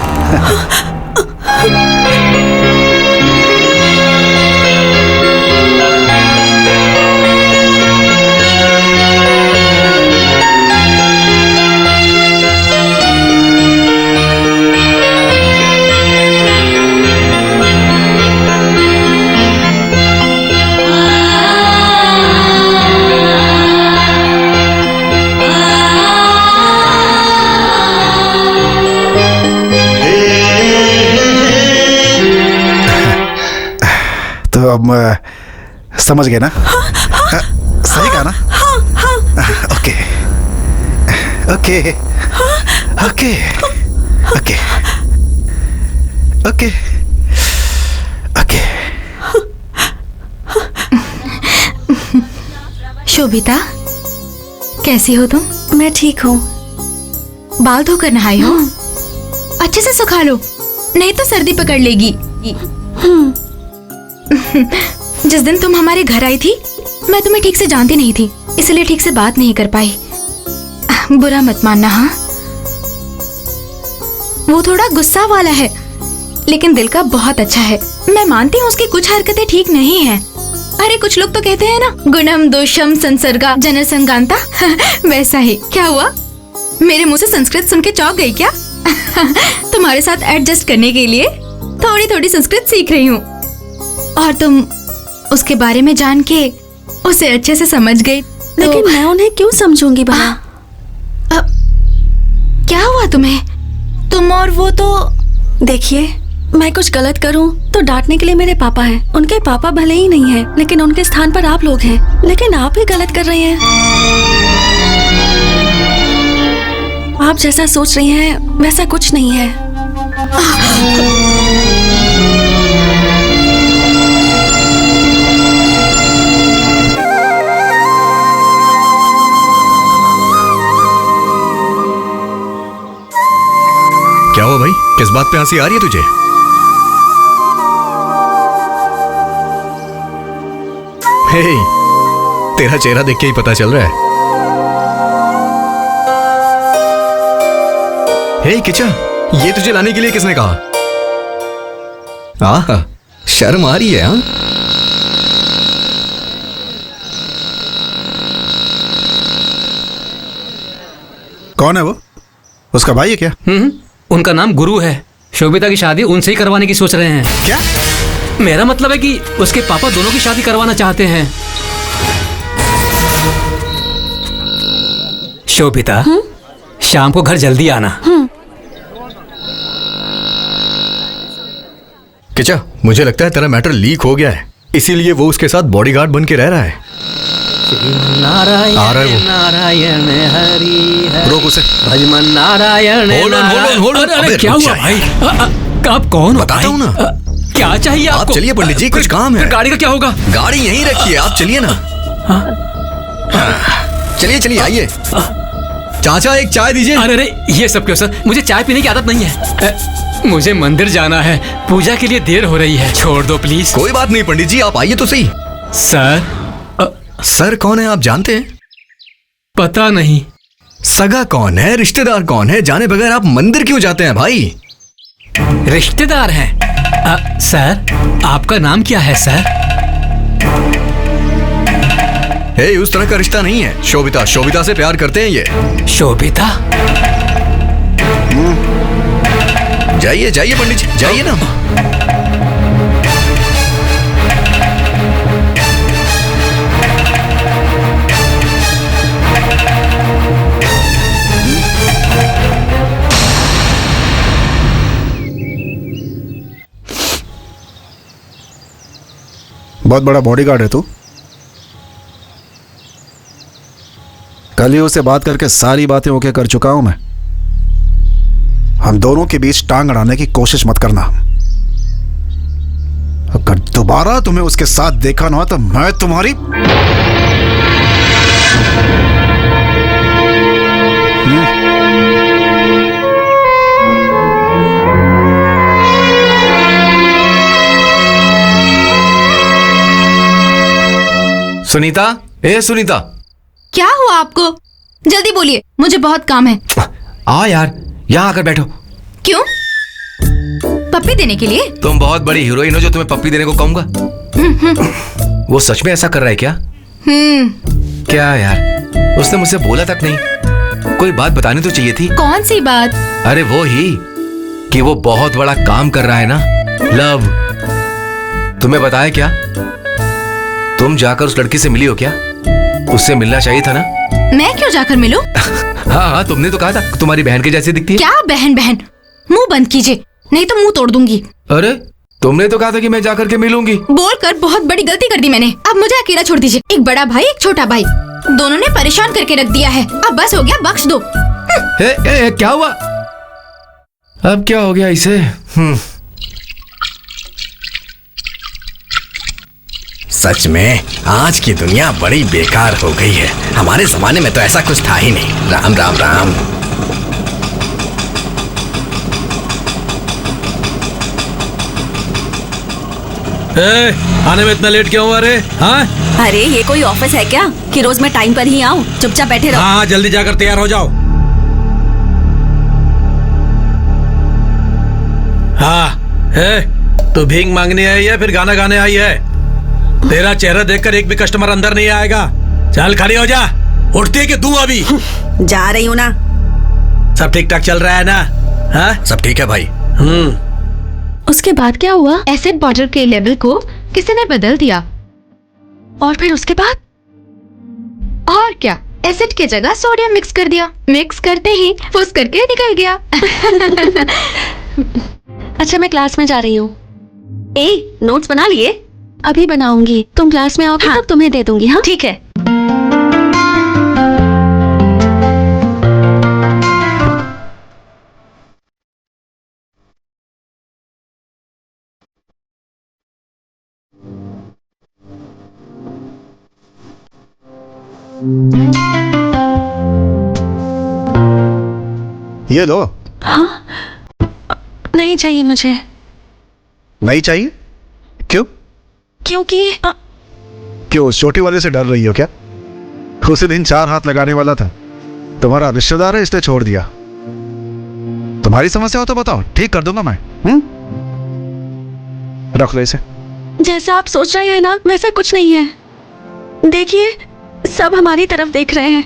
तुम समझ गए ना? सही कहा ना? Okay okay okay okay okay okay. Shobhita, कैसी हो तुम? मैं ठीक हूँ। बाल धोकर नहाई हो? अच्छे से सुखा लो, नहीं तो सर्दी पकड़ लेगी। जिस दिन तुम हमारे घर आई थी, मैं तुम्हें ठीक से जानती नहीं थी, इसलिए ठीक से बात नहीं कर पाई। बुरा मत मानना। हाँ, वो थोड़ा गुस्सा वाला है, लेकिन दिल का बहुत अच्छा है। मैं मानती हूँ उसकी कुछ हरकतें ठीक नहीं है। अरे कुछ लोग तो कहते हैं ना, गुणम दोषम संसर्गा जनसंगांता। वैसा ही। क्या हुआ, मेरे मुंह से संस्कृत सुन के चौंक गई क्या? तुम्हारे साथ एडजस्ट करने के लिए थोड़ी थोड़ी संस्कृत सीख रही हूँ, और तुम उसके बारे में जान के उसे अच्छे से समझ गई। लेकिन मैं उन्हें क्यों समझूंगी भला? क्या हुआ तुम्हें? तुम और वो तो... देखिए, मैं कुछ गलत करूं तो डांटने के लिए मेरे पापा हैं। उनके पापा भले ही नहीं हैं, लेकिन उनके स्थान पर आप लोग हैं। लेकिन आप ही गलत कर रहे हैं। आप जैसा सोच रही हैं वैसा कुछ नहीं है। क्या हुआ भाई, किस बात पे हंसी आ रही है तुझे? हे, तेरा चेहरा देख के ही पता चल रहा है। हे किचा, ये तुझे लाने के लिए किसने कहा? आहा, शर्म आ रही है? हाँ, कौन है वो? उसका भाई है क्या? उनका नाम गुरु है। शोभिता की शादी उनसे ही करवाने की सोच रहे हैं। क्या? मेरा मतलब है कि उसके पापा दोनों की शादी करवाना चाहते हैं। शोभिता, शाम को घर जल्दी आना। किचा, मुझे लगता है तेरा मैटर लीक हो गया है, इसीलिए वो उसके साथ बॉडीगार्ड बन के रह रहा है। नारायण आ रहा है वो। नारायण हरि हरि। रोक उसे। भजमन Narayan. Hold on, hold on, hold on। अरे अबे, क्या रुक हुआ जा भाई? आप कौन हो? बताता हूँ ना। क्या चाहिए आप आपको? चलिए पंडित जी, कुछ काम है। फिर गाड़ी का क्या होगा? गाड़ी यहीं रखिए, आप चलिए ना। चलिए चलिए, आइए। चाचा, एक चाय दीजिए। अरे अरे, ये सब क्यों सर? मुझे चाय पीने की आदत नहीं है। मुझे मंदिर जाना है, पूजा के लिए देर हो रही है। छोड़ दो प्लीज। कोई बात नहीं पंडित जी, आप आइए तो सही। सर, सर कौन है आप जानते हैं? पता नहीं। सगा कौन है, रिश्तेदार कौन है, जाने बगैर आप मंदिर क्यों जाते हैं भाई? रिश्तेदार हैं। सर, आपका नाम क्या है सर? हे, उस तरह का रिश्ता नहीं है। शोभिता, शोभिता से प्यार करते हैं ये। शोभिता? जाइए जाइए पंडित जी, जाइए ना। बहुत बड़ा बॉडीगार्ड है तू। कल ही उससे बात करके सारी बातें ओके कर चुका हूं मैं। हम दोनों के बीच टांग अड़ाने की कोशिश मत करना। अगर दोबारा तुम्हें उसके साथ देखा ना हो तो मैं तुम्हारी... सुनीता, ए सुनीता। क्या हुआ आपको? जल्दी बोलिए, मुझे बहुत काम है। आ यार, यहाँ आकर बैठो। क्यों? पप्पी देने के लिए? तुम बहुत बड़ी हीरोइन हो जो तुम्हें पप्पी देने को कहूंगा। वो सच में ऐसा कर रहा है क्या? क्या यार, उसने मुझसे बोला तक नहीं। कोई बात बतानी तो चाहिए थी। कौन सी बात? अरे वो ही कि वो बहुत बड़ा काम कर रहा है ना, लव। तुम्हें बताया क्या? तुम जाकर उस लड़की से मिली हो क्या? उससे मिलना चाहिए था ना। मैं क्यों जाकर मिलूं? हाँ हाँ, तुमने तो कहा था तुम्हारी बहन के जैसी दिखती है। क्या बहन बहन? मुंह बंद कीजिए, नहीं तो मुंह तोड़ दूंगी। अरे तुमने तो कहा था कि मैं जाकर के मिलूंगी। बोलकर बहुत बड़ी गलती कर दी मैंने। अब मुझे अकेला छोड़ दीजिए। एक बड़ा भाई एक छोटा भाई, दोनों ने परेशान करके रख दिया है। अब बस हो गया, बख्श दो। क्या हुआ? अब क्या हो गया इसे? सच में आज की दुनिया बड़ी बेकार हो गई है। हमारे जमाने में तो ऐसा कुछ था ही नहीं। राम राम राम। आने में इतना लेट क्यों हुआ रे? हाँ? अरे ये कोई ऑफिस है क्या कि रोज मैं टाइम पर ही आऊँ? चुपचाप बैठे रहो। हाँ, जल्दी जाकर तैयार हो जाओ। हाँ, तो भीख मांगने आई है फिर गाना गाने आई है? तेरा चेहरा देखकर एक भी कस्टमर अंदर नहीं आएगा। चल खड़ी हो जा। उठती है कि तू अभी? जा रही हूँ ना। सब ठीक ठाक चल रहा है ना? हाँ? सब ठीक है भाई। उसके बाद क्या हुआ? एसिड वाटर के लेवल को किसी ने बदल दिया। और फिर उसके बाद? और क्या, एसिड की जगह सोडियम मिक्स कर दिया। मिक्स करते ही फुस करके निकल गया। अच्छा, मैं क्लास में जा रही हूँ। नोट्स बना लिए? अभी बनाऊंगी। तुम क्लास में आओगे? हाँ, तब तुम्हें दे दूंगी। हाँ ठीक है। ये लो। हाँ? नहीं चाहिए मुझे। नहीं चाहिए? क्यों? क्योंकि क्यों, उस छोटी वाले से डर रही हो क्या? उसी दिन 4 हाथ लगाने वाला था। तुम्हारा रिश्तेदार है इसलिए छोड़ दिया। तुम्हारी समस्या हो तो बताओ, ठीक कर दूंगा मैं। रख लो इसे। जैसा आप सोच रहे हैं ना, वैसा कुछ नहीं है। देखिए, सब हमारी तरफ देख रहे हैं।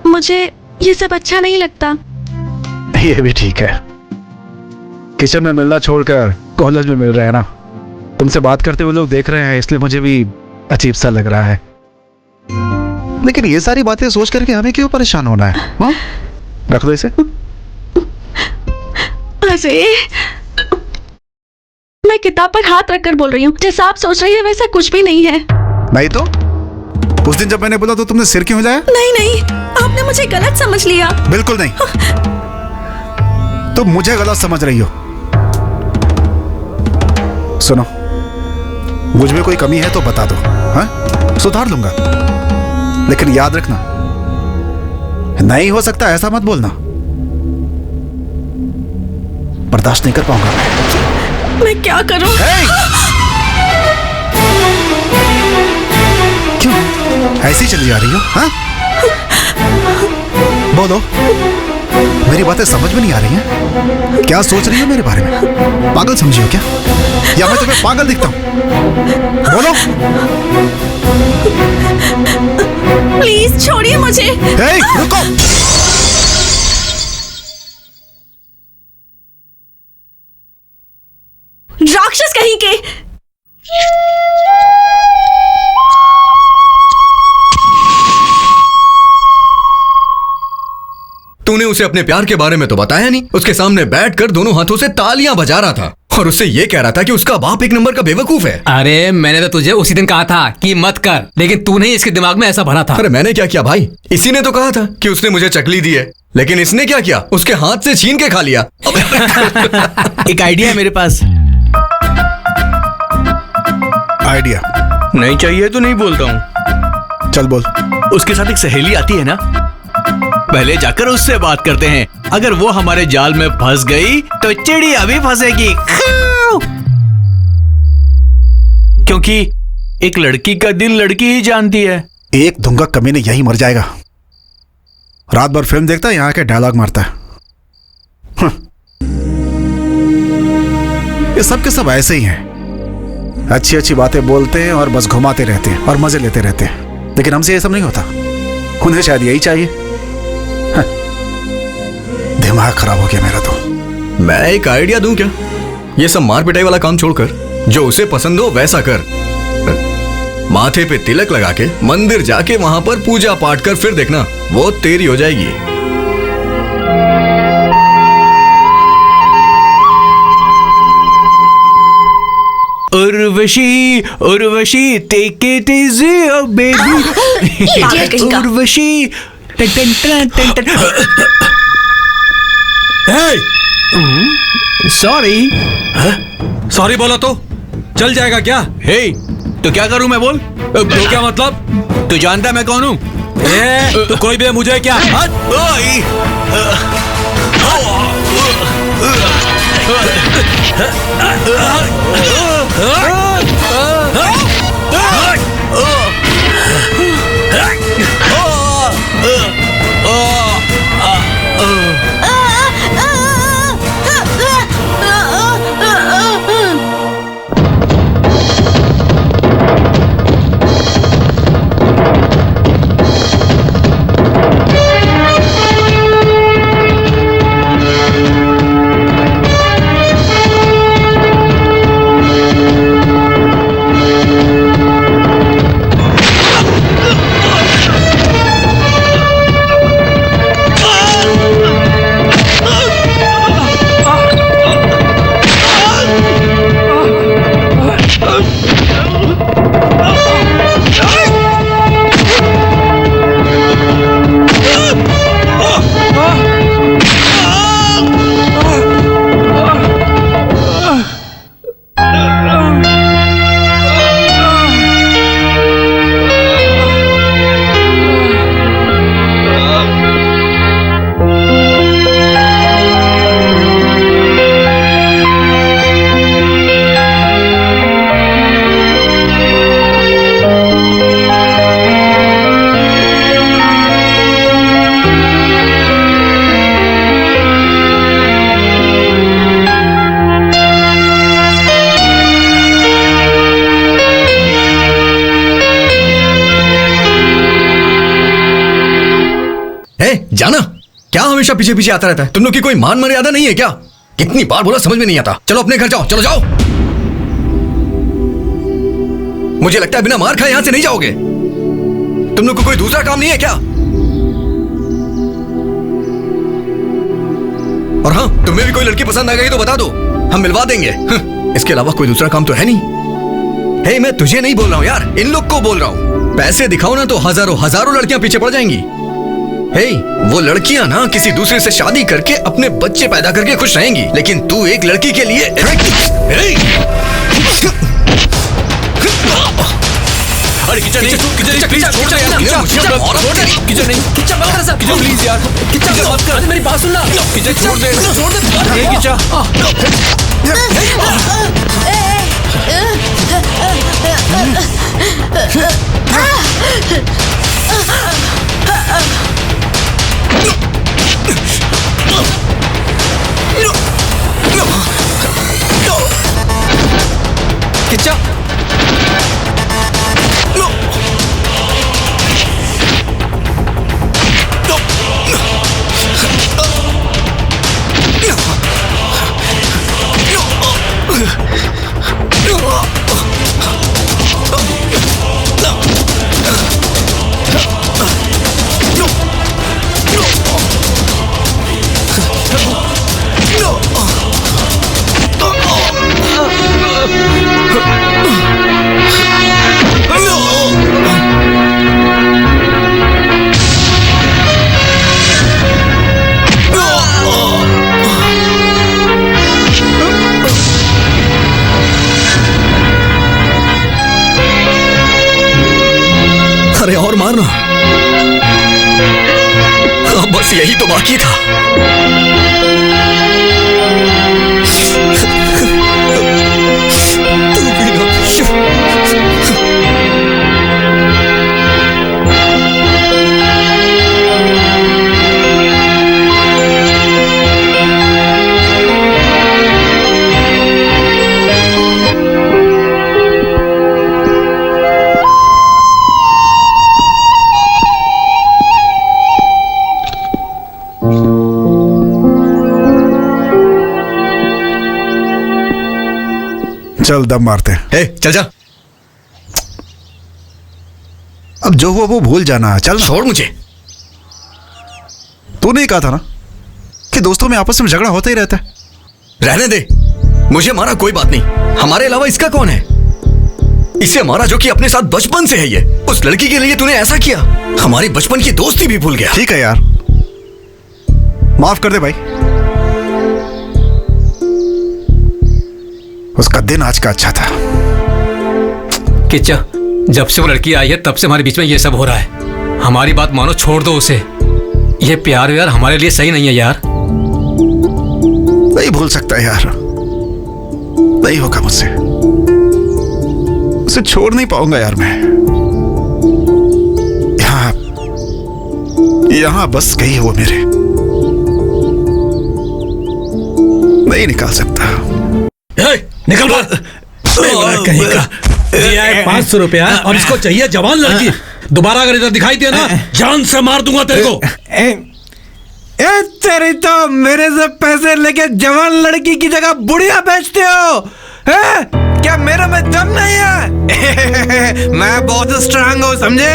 मुझे ये सब अच्छा नहीं लगता। ये भी ठीक है। किचन में मिलना छोड़कर कॉलेज में मिल रहे हैं ना। तुमसे बात करते हुए लोग देख रहे हैं, इसलिए मुझे भी अजीब सा लग रहा है। लेकिन ये सारी बातें सोच करके हमें क्यों परेशान होना है? हाँ? रख दो इसे। अरे, मैं किताब पर हाथ रखकर बोल रही हूँ। जैसा आप सोच रही है वैसा कुछ भी नहीं है। नहीं तो? उस दिन जब मैंने बोला तो तुमने सिर क्यों हिलाया? नहीं, आपने मुझे गलत समझ लिया। बिल्कुल नहीं। तुम मुझे गलत समझ रही हो। सुनो, मुझ में कोई कमी है तो बता दो। हाँ? सुधार लूंगा। लेकिन याद रखना, नहीं हो सकता ऐसा मत बोलना। बर्दाश्त नहीं कर पाऊंगा मैं क्या करूं? क्यों ऐसी चली जा रही हो? हाँ? बोलो, मेरी बातें समझ में नहीं आ रही हैं? क्या सोच रही हो मेरे बारे में? पागल समझी हो क्या? या मैं तुम्हें पागल दिखता हूं? बोलो। प्लीज छोड़िए मुझे। रुको। राक्षस कहीं के। तूने उसे अपने प्यार के बारे में तो बताया नहीं। उसके सामने बैठकर दोनों हाथों से तालियां बजा रहा था और उससे ये कह रहा था कि उसका बाप एक नंबर का बेवकूफ है। अरे मैंने तो तुझे उसी दिन कहा था कि मत कर, लेकिन तूने इसके दिमाग में ऐसा भरा था। अरे मैंने क्या किया भाई? इसी ने तो कहा था कि उसने मुझे चकली दी है, लेकिन इसने क्या किया? उसके हाथ से छीन के खा लिया। एक आइडिया है मेरे पास। आइडिया? नहीं चाहिए तो नहीं बोलता हूँ। चल बोल। उसके साथ एक सहेली आती है ना, पहले जाकर उससे बात करते हैं। अगर वो हमारे जाल में फंस गई तो चिड़िया भी फंसेगी। क्योंकि एक लड़की का दिल लड़की ही जानती है। एक धुंगा कमीने यही मर जाएगा। रात भर फिल्म देखता है, यहाँ के डायलॉग मारता है। ये सब के सब ऐसे ही हैं। अच्छी अच्छी बातें बोलते हैं और बस घुमाते रहते हैं और मजे लेते रहते हैं। लेकिन हमसे ये सब नहीं होता। उन्हें शायद यही चाहिए। दिमाग खराब हो गया मेरा तो। मैं एक आइडिया दूं क्या? ये सब मार पिटाई वाला काम छोड़कर जो उसे पसंद हो वैसा कर। माथे पे तिलक लगा के मंदिर जाके वहां पर पूजा पाठ कर, फिर देखना वो तेरी हो जाएगी। Urvashi Urvashi take it easy oh baby. idiot कहीं का। उर्वशी टन टन टन टन टन। सॉरी। सॉरी बोला तो चल जाएगा क्या? हे तो क्या करूं मैं बोल? तो क्या मतलब? तू जानता है मैं कौन हूं? तो कोई भी है मुझे क्या? जाना क्या हमेशा पीछे पीछे आता रहता है? तुम लोग की कोई मान मर्यादा नहीं है क्या? कितनी बार बोला समझ में नहीं आता। चलो अपने घर जाओ, चलो जाओ। मुझे लगता है बिना मार खाए यहां से नहीं जाओगे। तुम लोग को कोई दूसरा काम नहीं है क्या? और हाँ, तुम्हें भी कोई लड़की पसंद आ गई तो बता दो, हम मिलवा देंगे। इसके अलावा कोई दूसरा काम तो है नहीं। हे, मैं तुझे नहीं बोल रहा हूं यार, इन लोग को बोल रहा हूं। पैसे दिखाओ ना तो हजारों हजारों लड़कियां पीछे पड़ जाएंगी। हे, वो लड़कियां ना किसी दूसरे से शादी करके अपने बच्चे पैदा करके खुश रहेंगी, लेकिन तू एक लड़की के लिए अरे किचन नहीं, किचन प्लीज छोड़ दे यार। किचन नहीं, किच्चा मत कर साहब, प्लीज यार, किच्चा मत कर, मेरी बात सुनना। किचन छोड़ दे, छोड़ दे। ये किच्चा। किच्चा अरे और मारना, बस यही तो बाकी था। चल दम मारते हैं। हे, चल जा। अब जो हुआ वो भूल जाना। चल छोड़ मुझे। तूने ही कहा था ना कि दोस्तों में आपस में झगड़ा होता ही रहता है। रहने दे, मुझे मारा कोई बात नहीं, हमारे अलावा इसका कौन है? इसे मारा जो कि अपने साथ बचपन से है। ये उस लड़की के लिए तूने ऐसा किया, हमारी बचपन की दोस्ती भी भूल गया। ठीक है यार, माफ कर दे भाई। उसका दिन आज का अच्छा था। किच्चा, जब से वो लड़की आई है तब से हमारे बीच में ये सब हो रहा है। हमारी बात मानो, छोड़ दो उसे। ये प्यार यार हमारे लिए सही नहीं है यार। नहीं भूल सकता यार, नहीं होगा मुझसे। उसे छोड़ नहीं पाऊंगा यार मैं। यहां बस गई वो मेरे, नहीं निकाल सकता। निकल कहीं का। दिया है 500 रुपया और इसको चाहिए जवान लड़की। दोबारा अगर इधर दिखाई दिया ना, जान से मार दूंगा तेरे को। तेरी तो मेरे से पैसे लेके जवान लड़की की जगह बुढ़िया बेचते हो है? क्या मेरे में दम नहीं है? मैं बहुत स्ट्रांग हूँ, समझे?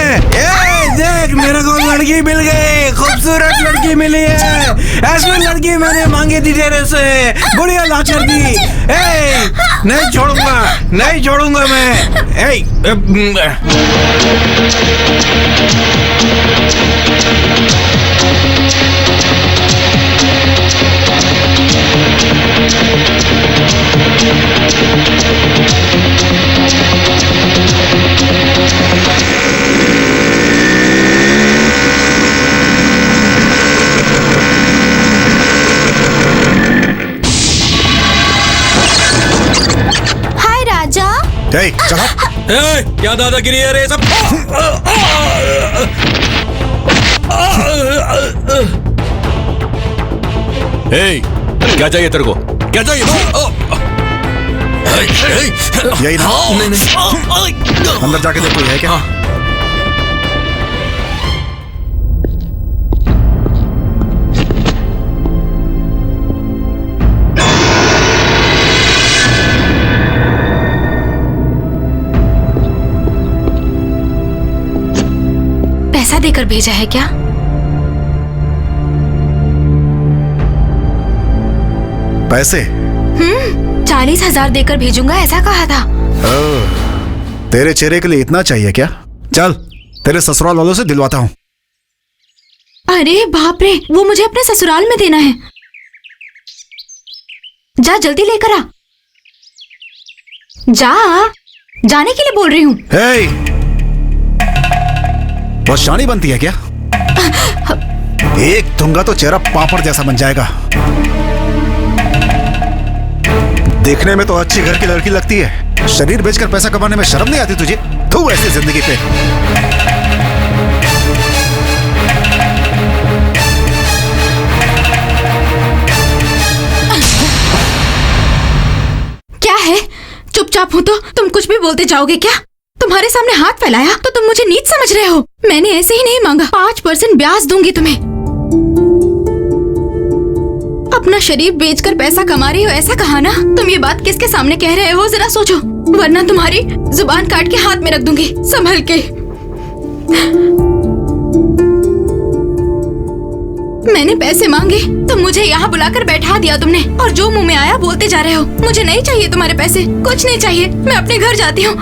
देख, मेरे को लड़की मिल गई, खूबसूरत लड़की मिली है। ऐसी लड़की मैंने मांगी थी तेरे से, बुढ़िया लाचार दी। नहीं छोड़ूंगा, नहीं छोड़ूंगा मैं। हाय राजा। चलो। क्या दादागिरी है रे सब? क्या चाहिए तेरे को? क्या चाहिए? यही ना? नहीं। अंदर जाके देखो है क्या? पैसा देकर भेजा है क्या? पैसे? 40,000 देकर भेजूंगा ऐसा कहा था। तेरे चेहरे के लिए इतना चाहिए क्या? चल, तेरे ससुराल वालों से दिलवाता हूँ। अरे बाप रे, वो मुझे अपने ससुराल में देना है। जा जल्दी लेकर आ। जा, जाने के लिए बोल रही हूँ। बहुत शानी बनती है क्या? एक दूंगा तो चेहरा पापड़ जैसा बन जाएगा। देखने में तो अच्छी घर की लड़की लगती है, शरीर बेचकर पैसा कमाने में शर्म नहीं आती तुझे? तू ऐसी जिंदगी पे। क्या है? चुपचाप हो तो तुम कुछ भी बोलते जाओगे क्या? तुम्हारे सामने हाथ फैलाया तो तुम मुझे नीच समझ रहे हो? मैंने ऐसे ही नहीं मांगा। 5% ब्याज दूंगी तुम्हें। अपना शरीर बेचकर पैसा कमा रही हो ऐसा कहा ना? तुम ये बात किसके सामने कह रहे हो जरा सोचो, वरना तुम्हारी जुबान काट के हाथ में रख दूंगी। संभल के। मैंने पैसे मांगे तो मुझे यहाँ बुलाकर बैठा दिया तुमने, और जो मुंह में आया बोलते जा रहे हो। मुझे नहीं चाहिए तुम्हारे पैसे, कुछ नहीं चाहिए। मैं अपने घर जाती हूँ।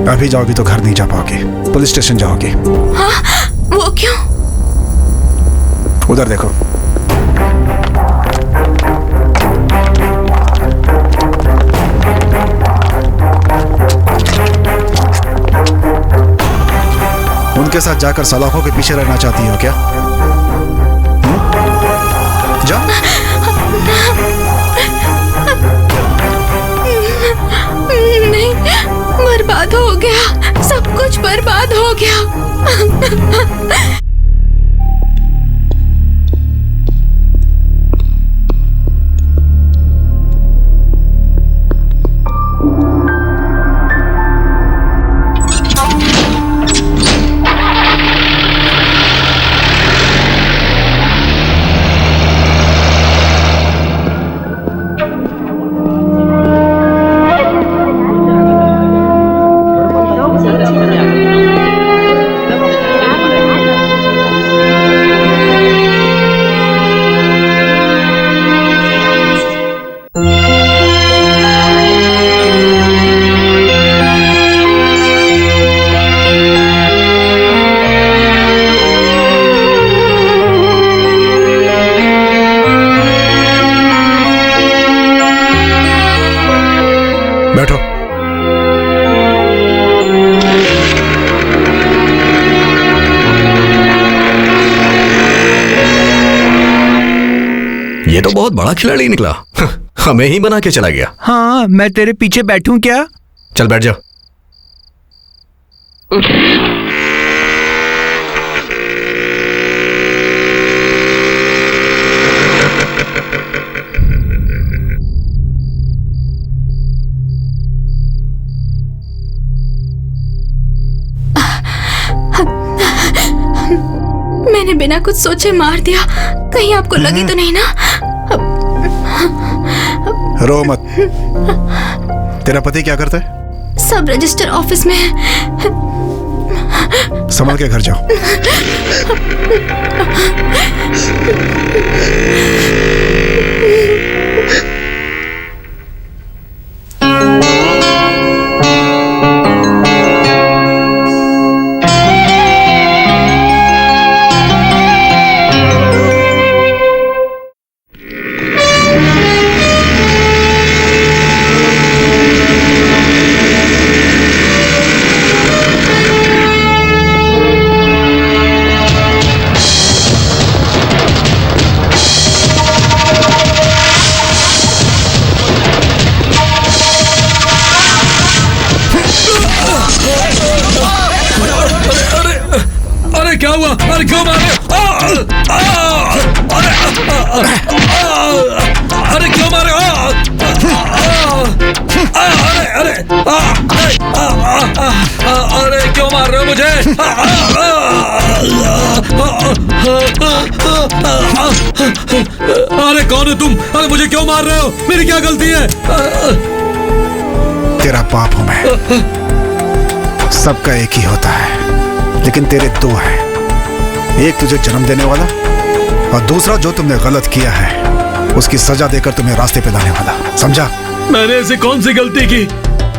अभी जाओगी तो घर नहीं जा पाओगे, पुलिस स्टेशन जाओगे। हाँ, वो क्यों? उधर देखो। उनके साथ जाकर सलाखों के पीछे रहना चाहती हो क्या? जा। नहीं, बर्बाद हो गया, सब कुछ बर्बाद हो गया। बहुत बड़ा खिलाड़ी निकला। हमें ही बना के चला गया। हाँ, मैं तेरे पीछे बैठूं क्या? चल बैठ जा। मैंने बिना कुछ सोचे मार दिया, कहीं आपको लगी तो नहीं ना? रो मत। तेरा पति क्या करता है? सब रजिस्टर ऑफिस में है। संभल के घर जाओ। क्या हुआ? अरे क्यों मारे? अरे क्यों मारे? अरे क्यों मार रहे हो मुझे? अरे कौन हो तुम? अरे मुझे क्यों मार रहे हो? मेरी क्या गलती है? तेरा पाप हूं मैं। सबका एक ही होता है, लेकिन तेरे दो हैं। एक तुझे जन्म देने वाला और दूसरा जो तुमने गलत किया है उसकी सजा देकर तुम्हें रास्ते पे लाने वाला। समझा? मैंने ऐसी कौन सी गलती की?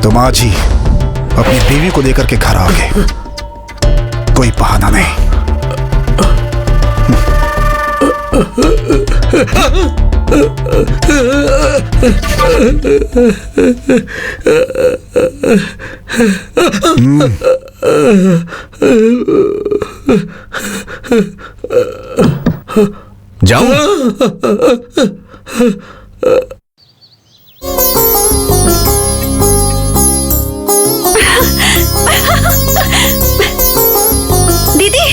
तुम आज ही अपनी बीवी को लेकर के घर आओगे। कोई बहाना नहीं। जाओ। दीदी,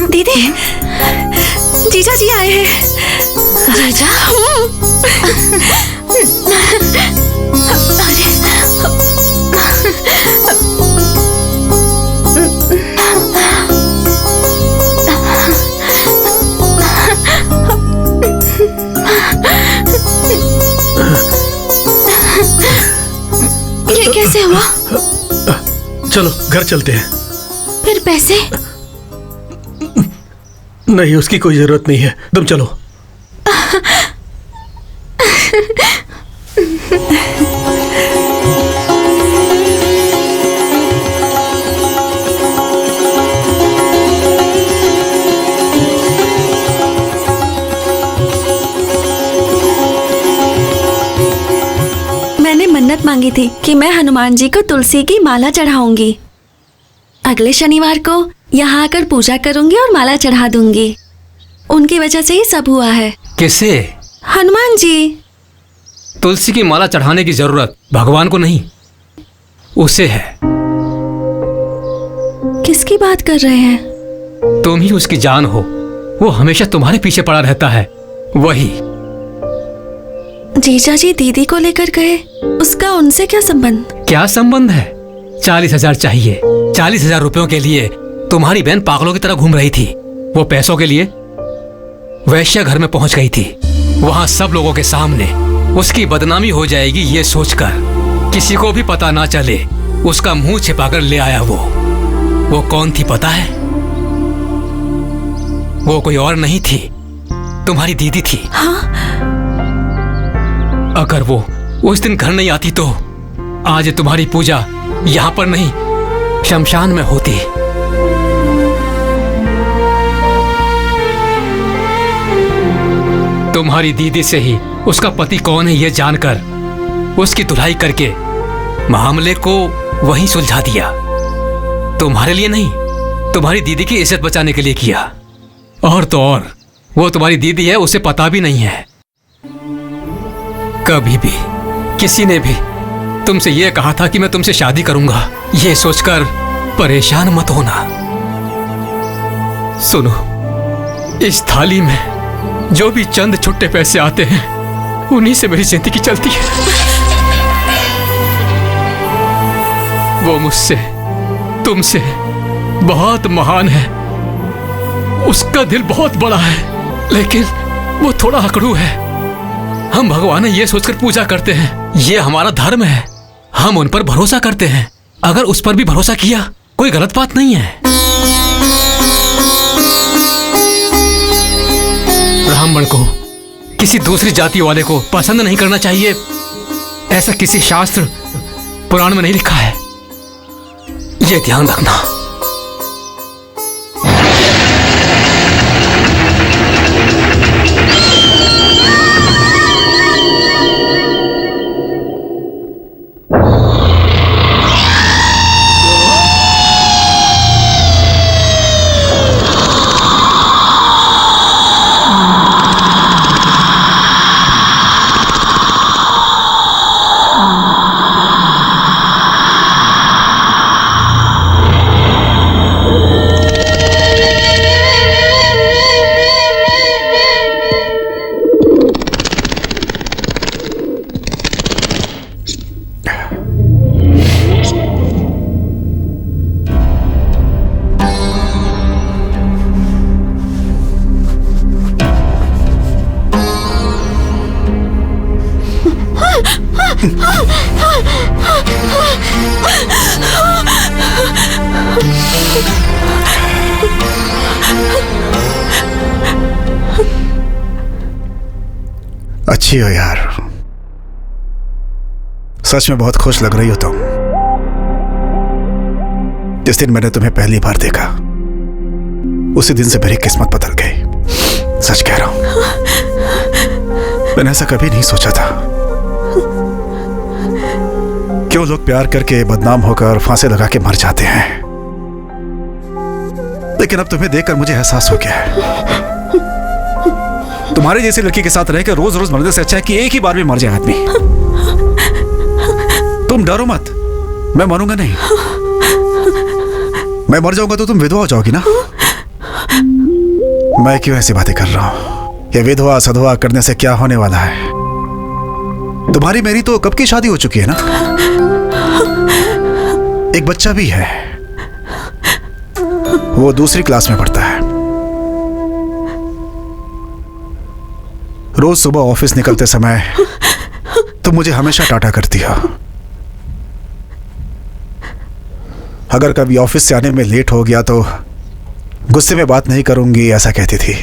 दीदी, जीजा जी आए हैं। जीजा? ये कैसे हुआ? चलो घर चलते हैं। फिर पैसे? नहीं, उसकी कोई जरूरत नहीं है, तुम चलो। मैंने मन्नत मांगी थी कि मैं हनुमान जी को तुलसी की माला चढ़ाऊंगी। अगले शनिवार को यहाँ आकर पूजा करूंगी और माला चढ़ा दूंगी। उनकी वजह से ही सब हुआ है। किसे? हनुमान जी। तुलसी की माला चढ़ाने की जरूरत भगवान को नहीं, उसे है। किसकी बात कर रहे हैं? तुम ही उसकी जान हो। वो हमेशा तुम्हारे पीछे पड़ा रहता है, वही। जीजा जी दीदी को लेकर गए, उसका उनसे क्या संबंध? क्या संबंध है? 40,000 चाहिए। 40,000 रुपयों के लिए तुम्हारी बहन पागलों की तरह घूम रही थी। वो पैसों के लिए वैश्या घर में पहुंच गई थी। वहां सब लोगों के सामने उसकी बदनामी हो जाएगी ये सोचकर किसी को भी पता ना चले उसका मुंह छिपाकर ले आया। वो कौन थी पता है? वो कोई और नहीं थी, तुम्हारी दीदी थी। हाँ? अगर वो उस दिन घर नहीं आती तो आज तुम्हारी पूजा यहां पर नहीं, शमशान में होती। तुम्हारी दीदी से ही उसका पति कौन है ये जानकर उसकी धुलाई करके मामले को वहीं सुलझा दिया। तुम्हारे लिए नहीं, तुम्हारी दीदी की इज्जत बचाने के लिए किया। और तो और वो तुम्हारी दीदी है, उसे पता भी नहीं है कभी भी किसी ने भी तुमसे यह कहा था कि मैं तुमसे शादी करूंगा, ये सोचकर परेशान मत होना। सुनो, इस थाली में जो भी चंद छुट्टे पैसे आते हैं उन्हीं से मेरी जिंदगी चलती है। वो मुझसे, तुमसे बहुत महान है, उसका दिल बहुत बड़ा है, लेकिन वो थोड़ा अकड़ू है। हम भगवान ये सोचकर पूजा करते हैं, ये हमारा धर्म है, हम उन पर भरोसा करते हैं। अगर उस पर भी भरोसा किया कोई गलत बात नहीं है। ब्राह्मण को किसी दूसरी जाति वाले को पसंद नहीं करना चाहिए, ऐसा किसी शास्त्र पुराण में नहीं लिखा है, ये ध्यान रखना। अच्छी हो यार, सच में बहुत खुश लग रही हो तुम। जिस दिन मैंने तुम्हें पहली बार देखा उसी दिन से मेरी किस्मत बदल गई, सच कह रहा हूं। मैंने ऐसा कभी नहीं सोचा था। क्यों लोग प्यार करके बदनाम होकर फांसी लगा के मर जाते हैं, लेकिन अब तुम्हें देखकर मुझे एहसास हो गया है तुम्हारे जैसी लड़की के साथ रहकर रोज रोज मरने से अच्छा है कि एक ही बार में मर जाए आदमी। तुम डरो मत, मैं मरूंगा नहीं। मैं मर जाऊंगा तो तुम विधवा हो जाओगी ना। मैं क्यों ऐसी बातें कर रहा हूं? ये विधवा सधवा करने से क्या होने वाला है? तुम्हारी मेरी तो कब की शादी हो चुकी है ना, एक बच्चा भी है, वो दूसरी क्लास में पढ़ता है। रोज सुबह ऑफिस निकलते समय तुम मुझे हमेशा टाटा करती हो। अगर कभी ऑफिस से आने में लेट हो गया तो गुस्से में बात नहीं करूंगी, ऐसा कहती थी।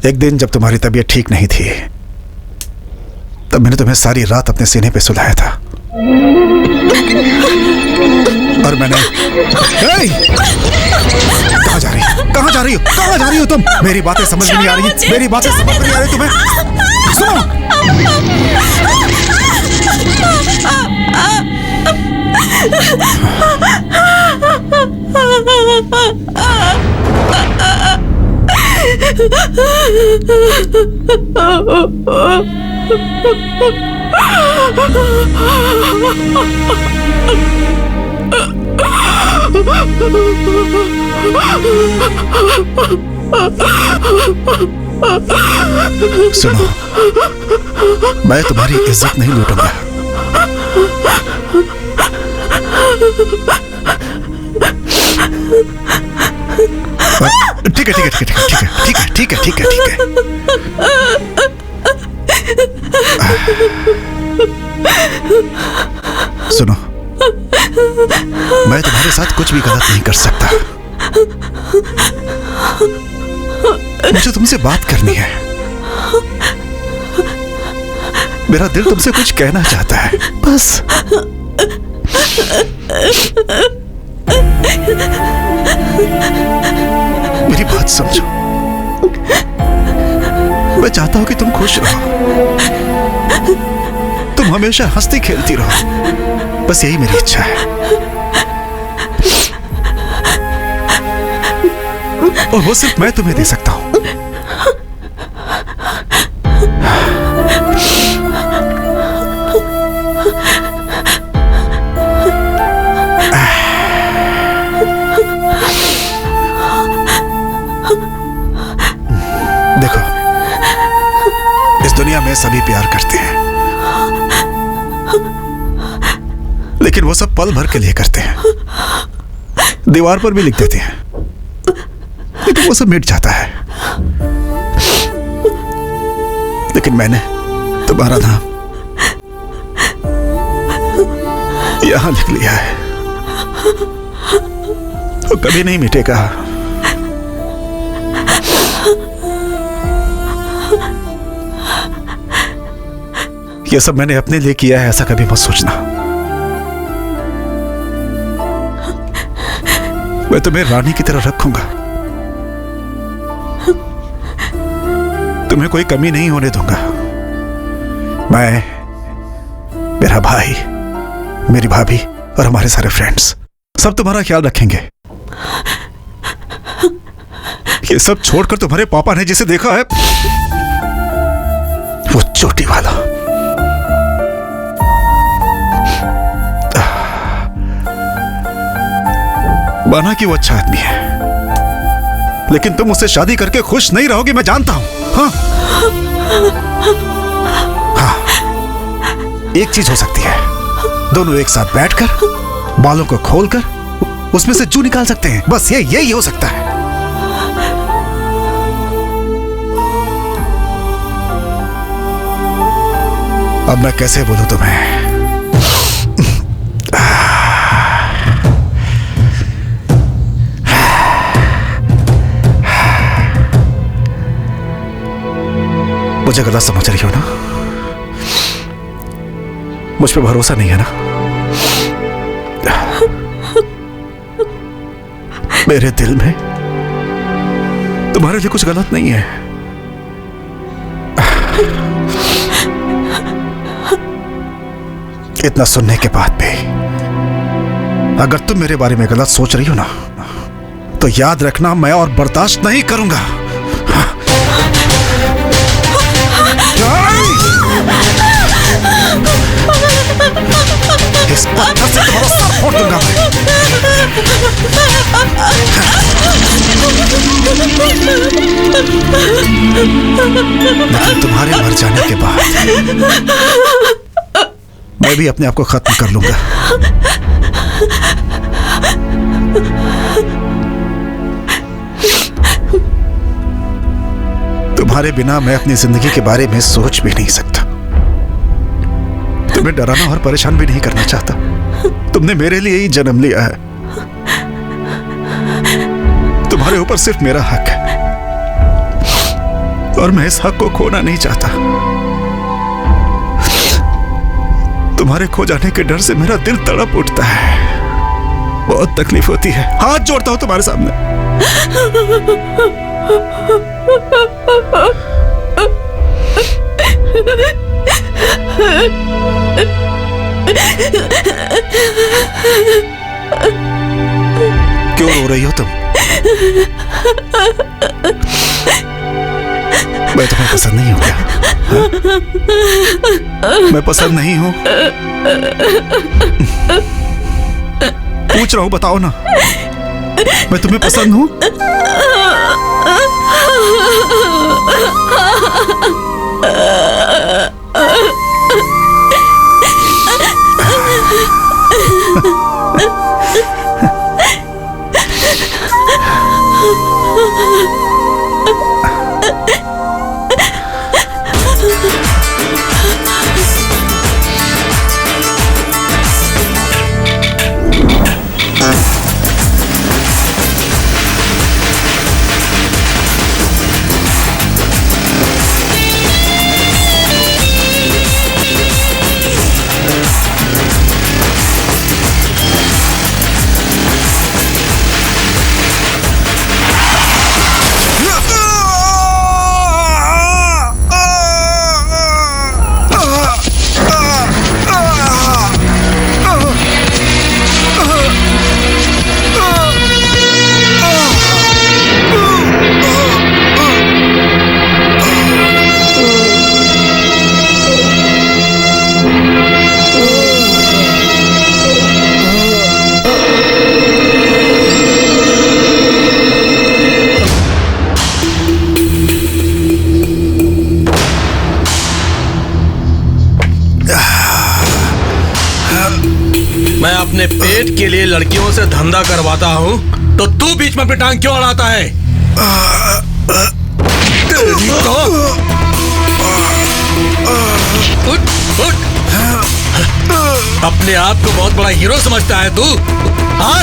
एक दिन जब तुम्हारी तबीयत ठीक नहीं थी तब मैंने तुम्हें सारी रात अपने सीने पे सुलाया था और मैंने कहाँ जा रही हो? कहाँ जा रही हो? कहाँ जा रही हो तुम? मेरी बातें समझ में नहीं आ रही, मेरी बातें समझ में नहीं आ रही तुम्हें? सुनो, मैं तुम्हारी इज्जत नहीं लूटूंगा। ठीक है ठीक है ठीक है ठीक है ठीक है ठीक है ठीक है ठीक है। सुनो, मैं तुम्हारे साथ कुछ भी गलत नहीं कर सकता। मुझे तुमसे बात करनी है। मेरा दिल तुमसे कुछ कहना चाहता है, बस। मेरी बात समझो। मैं चाहता हूं कि तुम खुश रहो, तुम हमेशा हंसती खेलती रहो, बस यही मेरी इच्छा है। और वो सिर्फ मैं तुम्हें दे सकता हूं। प्यार करते हैं, लेकिन वो सब पल भर के लिए करते हैं। दीवार पर भी लिख देते हैं, लेकिन वो सब मिट जाता है। लेकिन मैंने तुम्हारा नाम यहां लिख लिया है, वो कभी नहीं मिटेगा। ये सब मैंने अपने लिए किया है, ऐसा कभी मत सोचना। मैं तुम्हें रानी की तरह रखूंगा, तुम्हें कोई कमी नहीं होने दूंगा। मैं, मेरा भाई, मेरी भाभी और हमारे सारे फ्रेंड्स सब तुम्हारा ख्याल रखेंगे। ये सब छोड़कर तुम्हारे पापा ने जिसे देखा है, वो चोटी वाला, माना कि वो अच्छा आदमी है, लेकिन तुम उससे शादी करके खुश नहीं रहोगे, मैं जानता हूं। हाँ? हाँ, एक चीज हो सकती है, दोनों एक साथ बैठकर बालों को खोलकर उसमें से जू निकाल सकते हैं। बस यही हो सकता है। अब मैं कैसे बोलूं तुम्हें? मुझे गलत समझ रही हो ना? मुझ पे भरोसा नहीं है ना? मेरे दिल में तुम्हारे लिए कुछ गलत नहीं है। इतना सुनने के बाद भी अगर तुम मेरे बारे में गलत सोच रही हो ना, तो याद रखना मैं और बर्दाश्त नहीं करूंगा। इस पत्थर से तुम्हारा सर फोड़ दूंगा मैं। लेकिन तुम्हारे मर जाने के बाद मैं भी अपने आप को खत्म कर लूंगा। तुम्हारे बिना मैं अपनी जिंदगी के बारे में सोच भी नहीं सकता। तुम्हें डराना और परेशान भी नहीं करना चाहता। तुमने मेरे लिए ही जन्म लिया है। तुम्हारे ऊपर सिर्फ मेरा हक है और मैं इस हक को खोना नहीं चाहता। तुम्हारे खो जाने के डर से मेरा दिल तड़प उठता है, बहुत तकलीफ होती है। हाथ जोड़ता हूं तुम्हारे सामने। क्यों रो रही हो तुम? मैं तुम्हें पसंद नहीं हूं क्या? हाँ? मैं पसंद नहीं हूं? पूछ रहा हूं, बताओ ना, मैं तुम्हें पसंद हूं? मैं अपने पेट के लिए लड़कियों से धंधा करवाता हूँ तो तू बीच में अपनी टांग क्यों अड़ाता है? उठ, उठ। अपने आप को बहुत बड़ा हीरो समझता है तू? हाँ?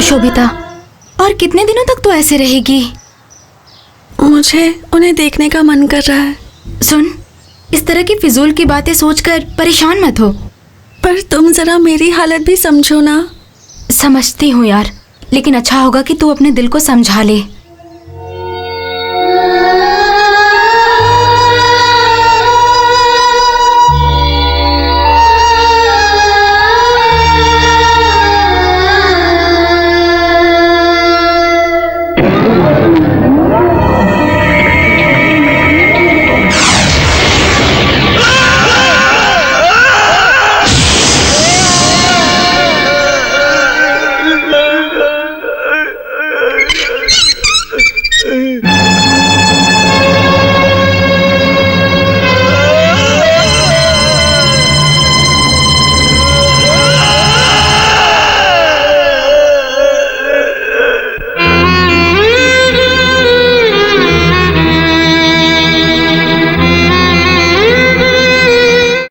शोभिता, और कितने दिनों तक तो ऐसे रहेगी? मुझे उन्हें देखने का मन कर रहा है। सुन, इस तरह की फिजूल की बातें सोचकर परेशान मत हो। पर तुम जरा मेरी हालत भी समझो ना। समझती हूँ यार, लेकिन अच्छा होगा कि तू अपने दिल को समझा ले।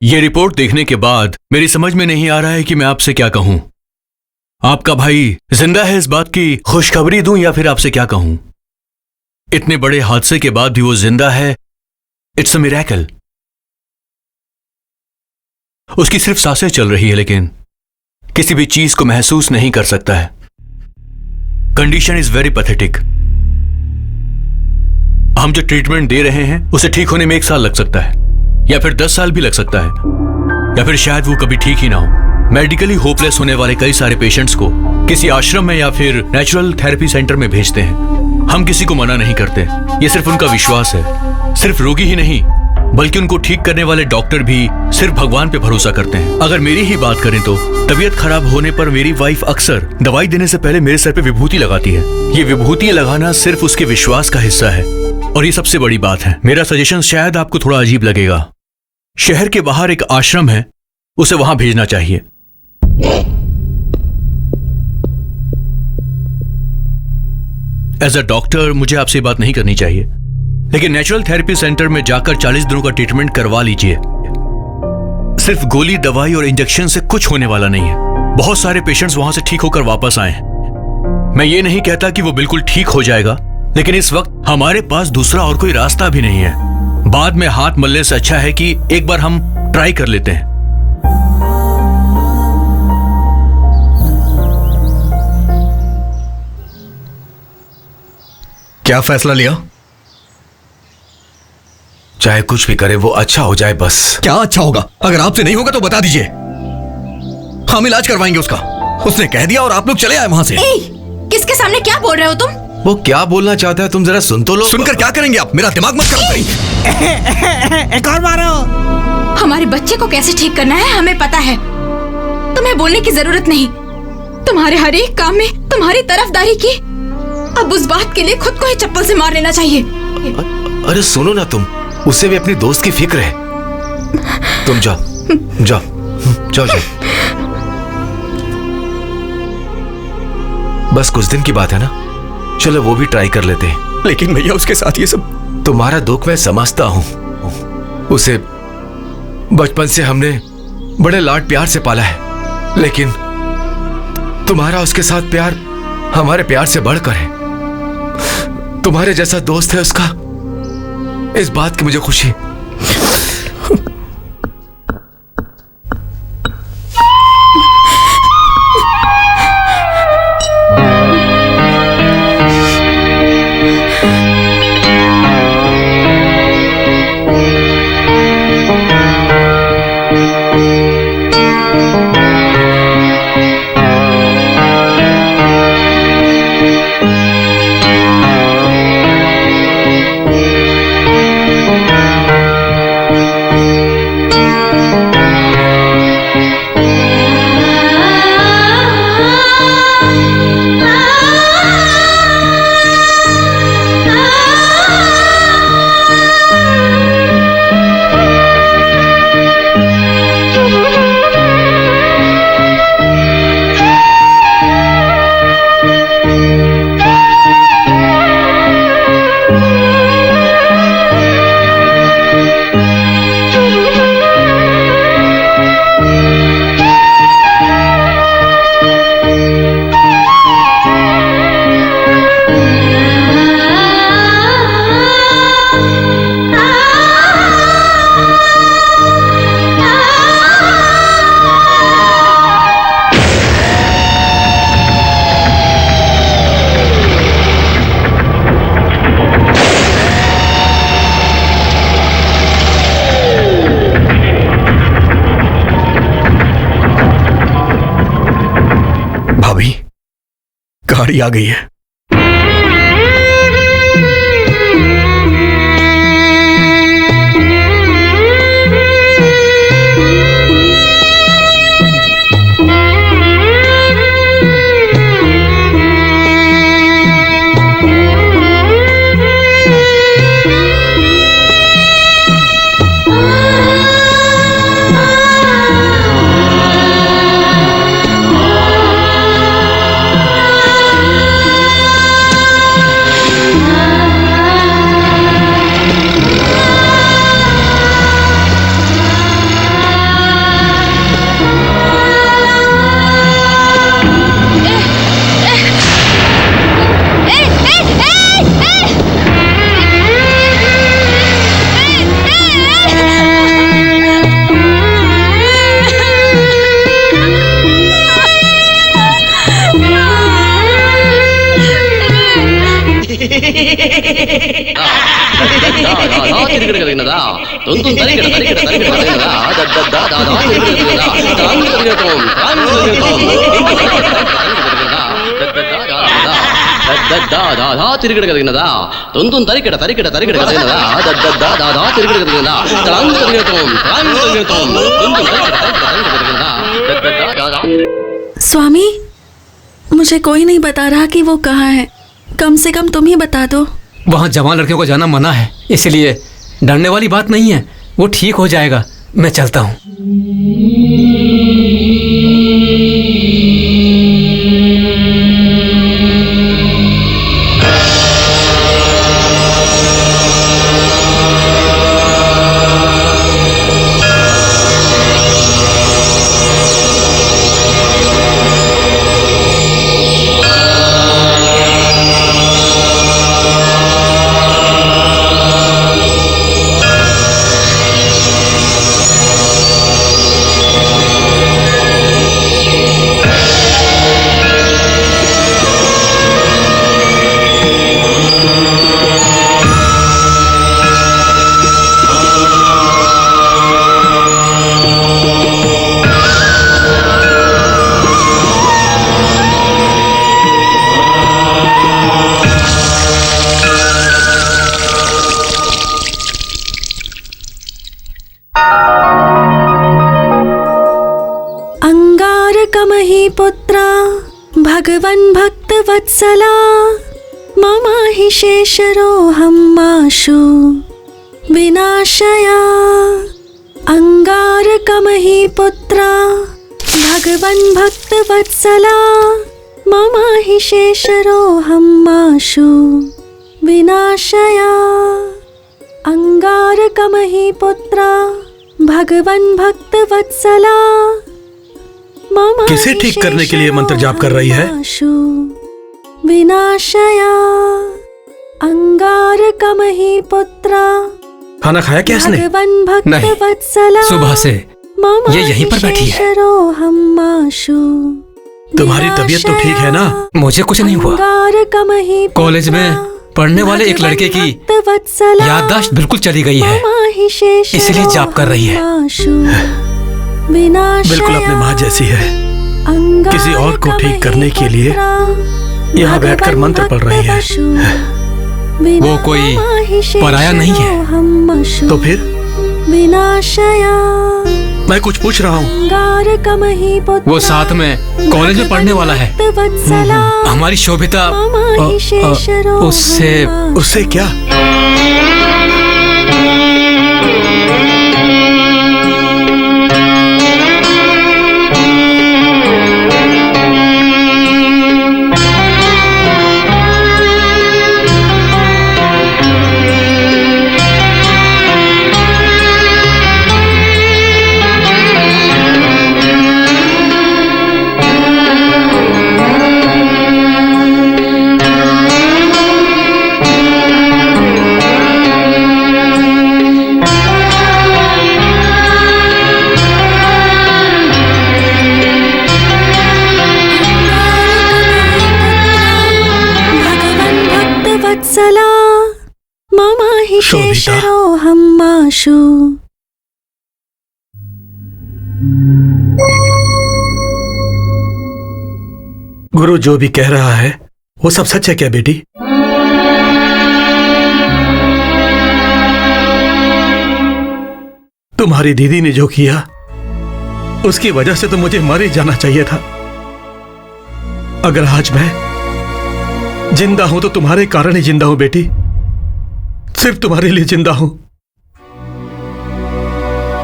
ये रिपोर्ट देखने के बाद मेरी समझ में नहीं आ रहा है कि मैं आपसे क्या कहूं। आपका भाई जिंदा है, इस बात की खुशखबरी दूं या फिर आपसे क्या कहूं? इतने बड़े हादसे के बाद भी वो जिंदा है। It's a miracle. उसकी सिर्फ सांसें चल रही है, लेकिन किसी भी चीज को महसूस नहीं कर सकता है। Condition is very pathetic. हम जो ट्रीटमेंट दे रहे हैं उसे ठीक होने में 1 साल लग सकता है, या फिर 10 साल भी लग सकता है, या फिर शायद वो कभी ठीक ही ना हो। मेडिकली होपलेस होने वाले कई सारे पेशेंट्स को किसी आश्रम में या फिर नेचुरल थेरेपी सेंटर में भेजते हैं। हम किसी को मना नहीं करते, ये सिर्फ उनका विश्वास है। सिर्फ रोगी ही नहीं, बल्कि उनको ठीक करने वाले डॉक्टर भी सिर्फ भगवान पे भरोसा करते हैं। अगर मेरी ही बात करें तो तबीयत खराब होने पर मेरी वाइफ अक्सर दवाई देने से पहले मेरे सर पे विभूति लगाती है। ये विभूति लगाना सिर्फ उसके विश्वास का हिस्सा है, और ये सबसे बड़ी बात है। मेरा सजेशन शायद आपको थोड़ा अजीब लगेगा। शहर के बाहर एक आश्रम है, उसे वहां भेजना चाहिए। एज अ डॉक्टर मुझे आपसे बात नहीं करनी चाहिए, लेकिन नेचुरल थेरेपी सेंटर में जाकर 40 दिनों का ट्रीटमेंट करवा लीजिए। सिर्फ गोली, दवाई और इंजेक्शन से कुछ होने वाला नहीं है। बहुत सारे पेशेंट्स वहां से ठीक होकर वापस आए हैं। मैं ये नहीं कहता कि वो बिल्कुल ठीक हो जाएगा, लेकिन इस वक्त हमारे पास दूसरा और कोई रास्ता भी नहीं है। बाद में हाथ मलने से अच्छा है कि एक बार हम ट्राई कर लेते हैं। क्या फैसला लिया? चाहे कुछ भी करे वो अच्छा हो जाए बस। क्या अच्छा होगा? अगर आपसे नहीं होगा तो बता दीजिए, हम इलाज करवाएंगे उसका। उसने कह दिया और आप लोग चले आए वहां से। किसके सामने क्या बोल रहे हो तुम? वो क्या बोलना चाहता है तुम जरा सुन तो लो। सुनकर क्या करेंगे आप? मेरा दिमाग मत खराब करिए। एक और मारो। हमारे बच्चे को कैसे ठीक करना है हमें पता है, तुम्हें बोलने की जरूरत नहीं। तुम्हारे हर एक काम में तुम्हारी तरफदारी की। अब उस बात के लिए खुद को ही चप्पल से मार लेना चाहिए। अरे सुनो ना तुम, उसे भी अपनी दोस्त की फिक्र है। तुम जाओ जाओ जाओ जाओ। बस कुछ दिन की बात है ना, चलो वो भी ट्राई कर लेते हैं। लेकिन भैया उसके साथ ये सब। तुम्हारा दुख मैं समझता हूं। उसे बचपन से हमने बड़े लाड प्यार से पाला है, लेकिन तुम्हारा उसके साथ प्यार हमारे प्यार से बढ़कर है। तुम्हारे जैसा दोस्त है उसका, इस बात की मुझे खुशी। गाड़ी आ गई है। తిరగడదా తొంతుం తరిగడ తరిగడ తరిగడ తరిగడదా దద్దదా దాదా తిరగడదా తాంగు తిరగడతోం తాంగు తిరగడతోం దద్దదా దాదా తిరగడగలిగినదా తొంతుం తరిగడ తరిగడ తరిగడ తరిగడదా దద్దదా దాదా తిరగడగలిగినదా తాంగు తిరగడతోం తాంగు తిరగడతోం తొంతుం తరిగడ తరిగడ తరిగడ తరిగడదా దద్దదా దాదా। स्वामी, मुझे कोई नहीं बता रहा कि वो कहाँ है। कम से कम तुम ही बता दो। वहाँ जवान लड़कियों को जाना मना है, इसलिए डरने वाली बात नहीं है, वो ठीक हो जाएगा। मैं चलता हूँ। पुत्रा भगवन् भक्तवत्सला मम हि शेषरोऽहमाशु विनाशया। अंगारकमहि पुत्रा भगवन् भक्तवत्सला मम हि शेषरोऽहमाशु विनाशया। अंगारकमहि पुत्रा भगवन् भक्तवत्सला। किसे ठीक करने के लिए मंत्र जाप कर रही है? विनाशया अंगारकमहि पुत्रा। खाना खाया क्या इसने? नहीं, सुबह से ये यहीं पर बैठी है। तुम्हारी तबीयत तो ठीक है ना? मुझे कुछ नहीं हुआ। कॉलेज में पढ़ने वाले एक लड़के की याददाश्त बिल्कुल चली गई है, इसलिए जाप कर रही है। बिल्कुल अपनी माँ जैसी है। किसी और को ठीक करने के लिए यहाँ बैठकर मंत्र पढ़ रही है। वो कोई पराया नहीं है। तो फिर मैं कुछ पूछ रहा हूँ। वो साथ में कॉलेज में पढ़ने वाला है। हमारी शोभिता उससे क्या? मम हि शेषरोऽहमाशु। गुरु जो भी कह रहा है वो सब सच है क्या बेटी? तुम्हारी दीदी ने जो किया उसकी वजह से तो मुझे मर ही जाना चाहिए था। अगर आज मैं जिंदा हूं तो तुम्हारे कारण ही जिंदा हूं बेटी। सिर्फ तुम्हारे लिए जिंदा हूं,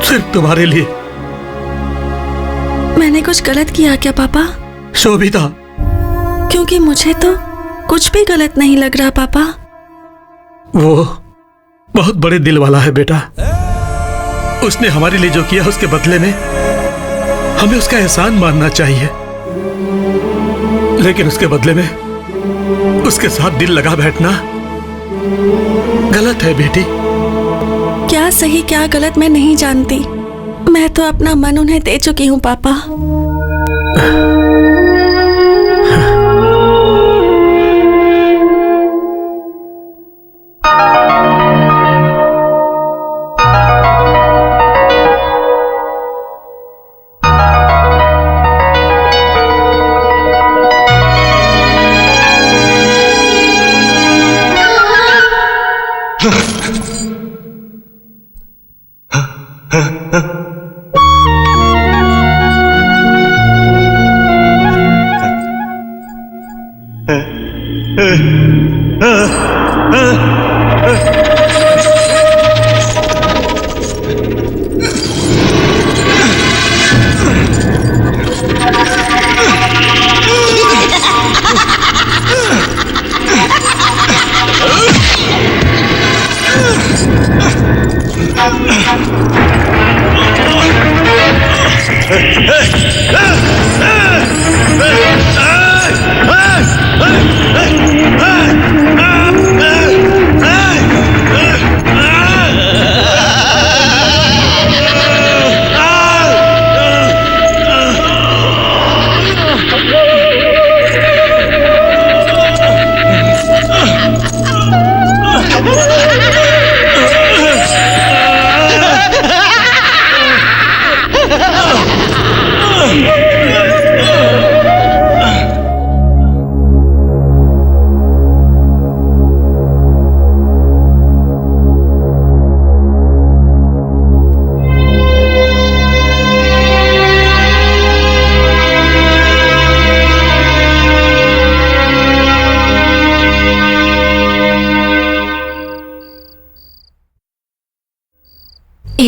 सिर्फ तुम्हारे लिए। मैंने कुछ गलत किया क्या पापा? शोभिता, क्योंकि मुझे तो कुछ भी गलत नहीं लग रहा पापा। वो बहुत बड़े दिल वाला है बेटा। उसने हमारे लिए जो किया उसके बदले में हमें उसका एहसान मानना चाहिए, लेकिन उसके बदले में उसके साथ दिल लगा बैठना गलत है बेटी। क्या सही क्या गलत मैं नहीं जानती। मैं तो अपना मन उन्हें दे चुकी हूँ पापा।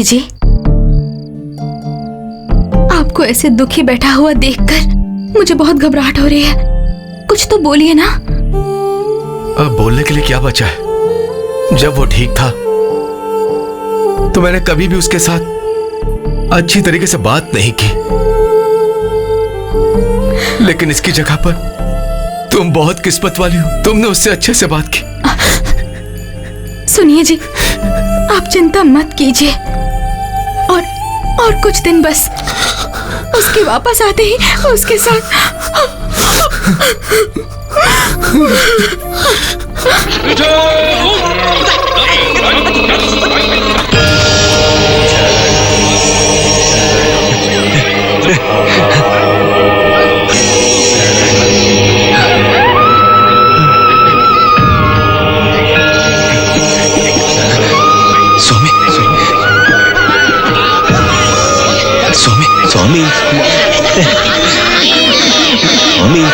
जी, आपको ऐसे दुखी बैठा हुआ देखकर मुझे बहुत घबराहट हो रही है। कुछ तो बोलिए ना। अब बोलने के लिए क्या बचा है? जब वो ठीक था तो मैंने कभी भी उसके साथ अच्छी तरीके से बात नहीं की, लेकिन इसकी जगह पर तुम बहुत किस्मत वाली हो, तुमने उससे अच्छे से बात की। सुनिए जी, आप चिंता मत कीजिए, और कुछ दिन बस, उसके वापस आते ही उसके साथ स्वामी स्वामी स्वामी, स्वामी,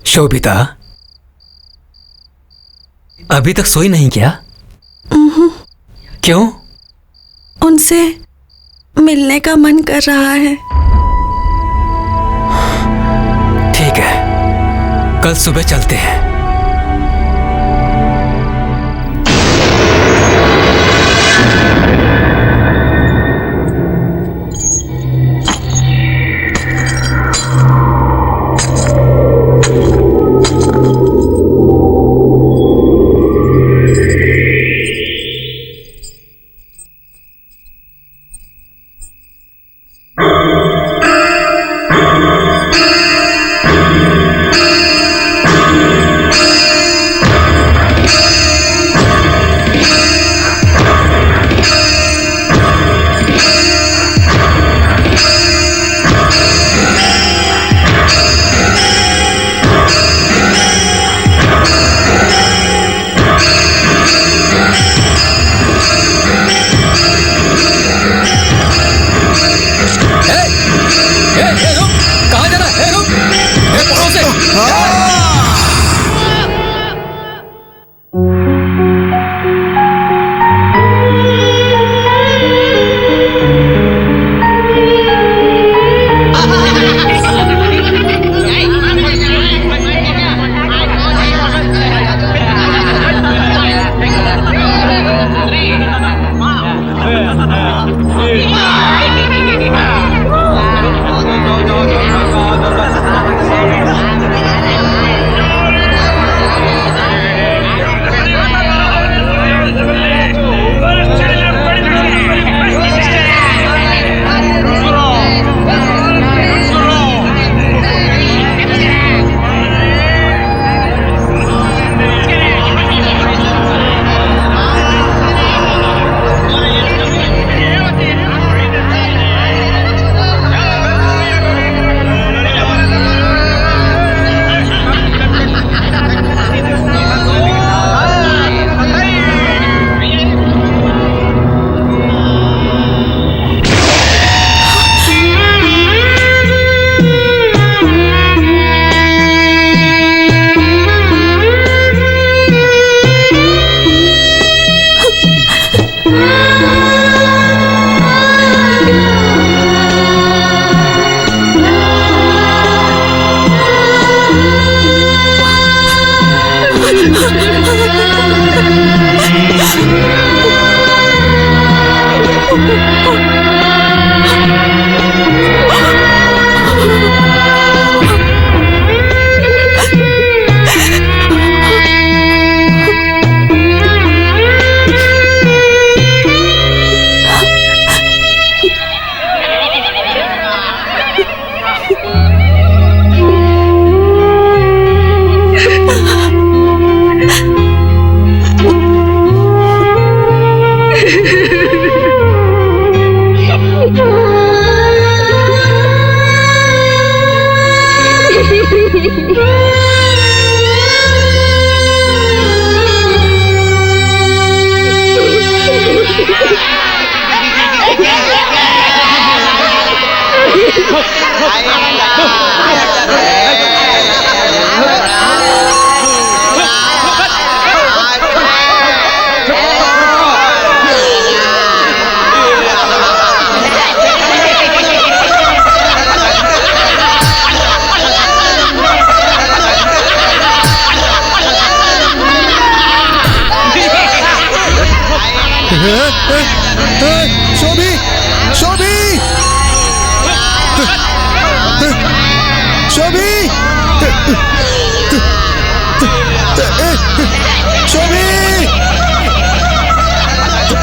शोभिता, अभी तक सोई नहीं क्या? क्यों? उनसे मिलने का मन कर रहा है। ठीक है, कल सुबह चलते हैं।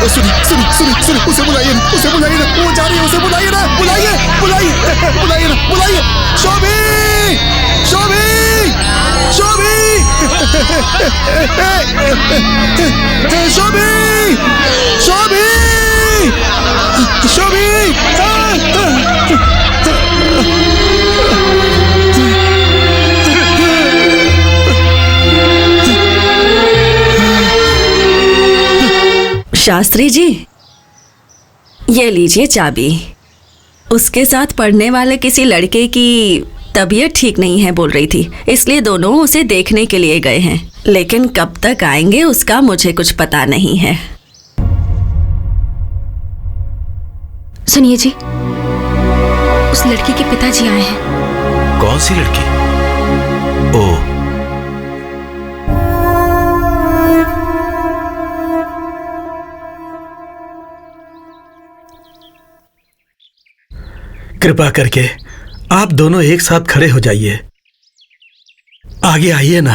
सुनिए, उसे बुलाइए ना, वो जा रही है, उसे बुलाइए ना, बुलाइए ना, शोभी, शास्त्री जी, ये लीजिए चाबी। उसके साथ पढ़ने वाले किसी लड़के की तबीयत ठीक नहीं है बोल रही थी, इसलिए दोनों उसे देखने के लिए गए हैं, लेकिन कब तक आएंगे उसका मुझे कुछ पता नहीं है। सुनिए जी, उस लड़की के पिताजी आए हैं। कौन सी लड़की? ओह, कृपा करके आप दोनों एक साथ खड़े हो जाइए। आगे आइए ना।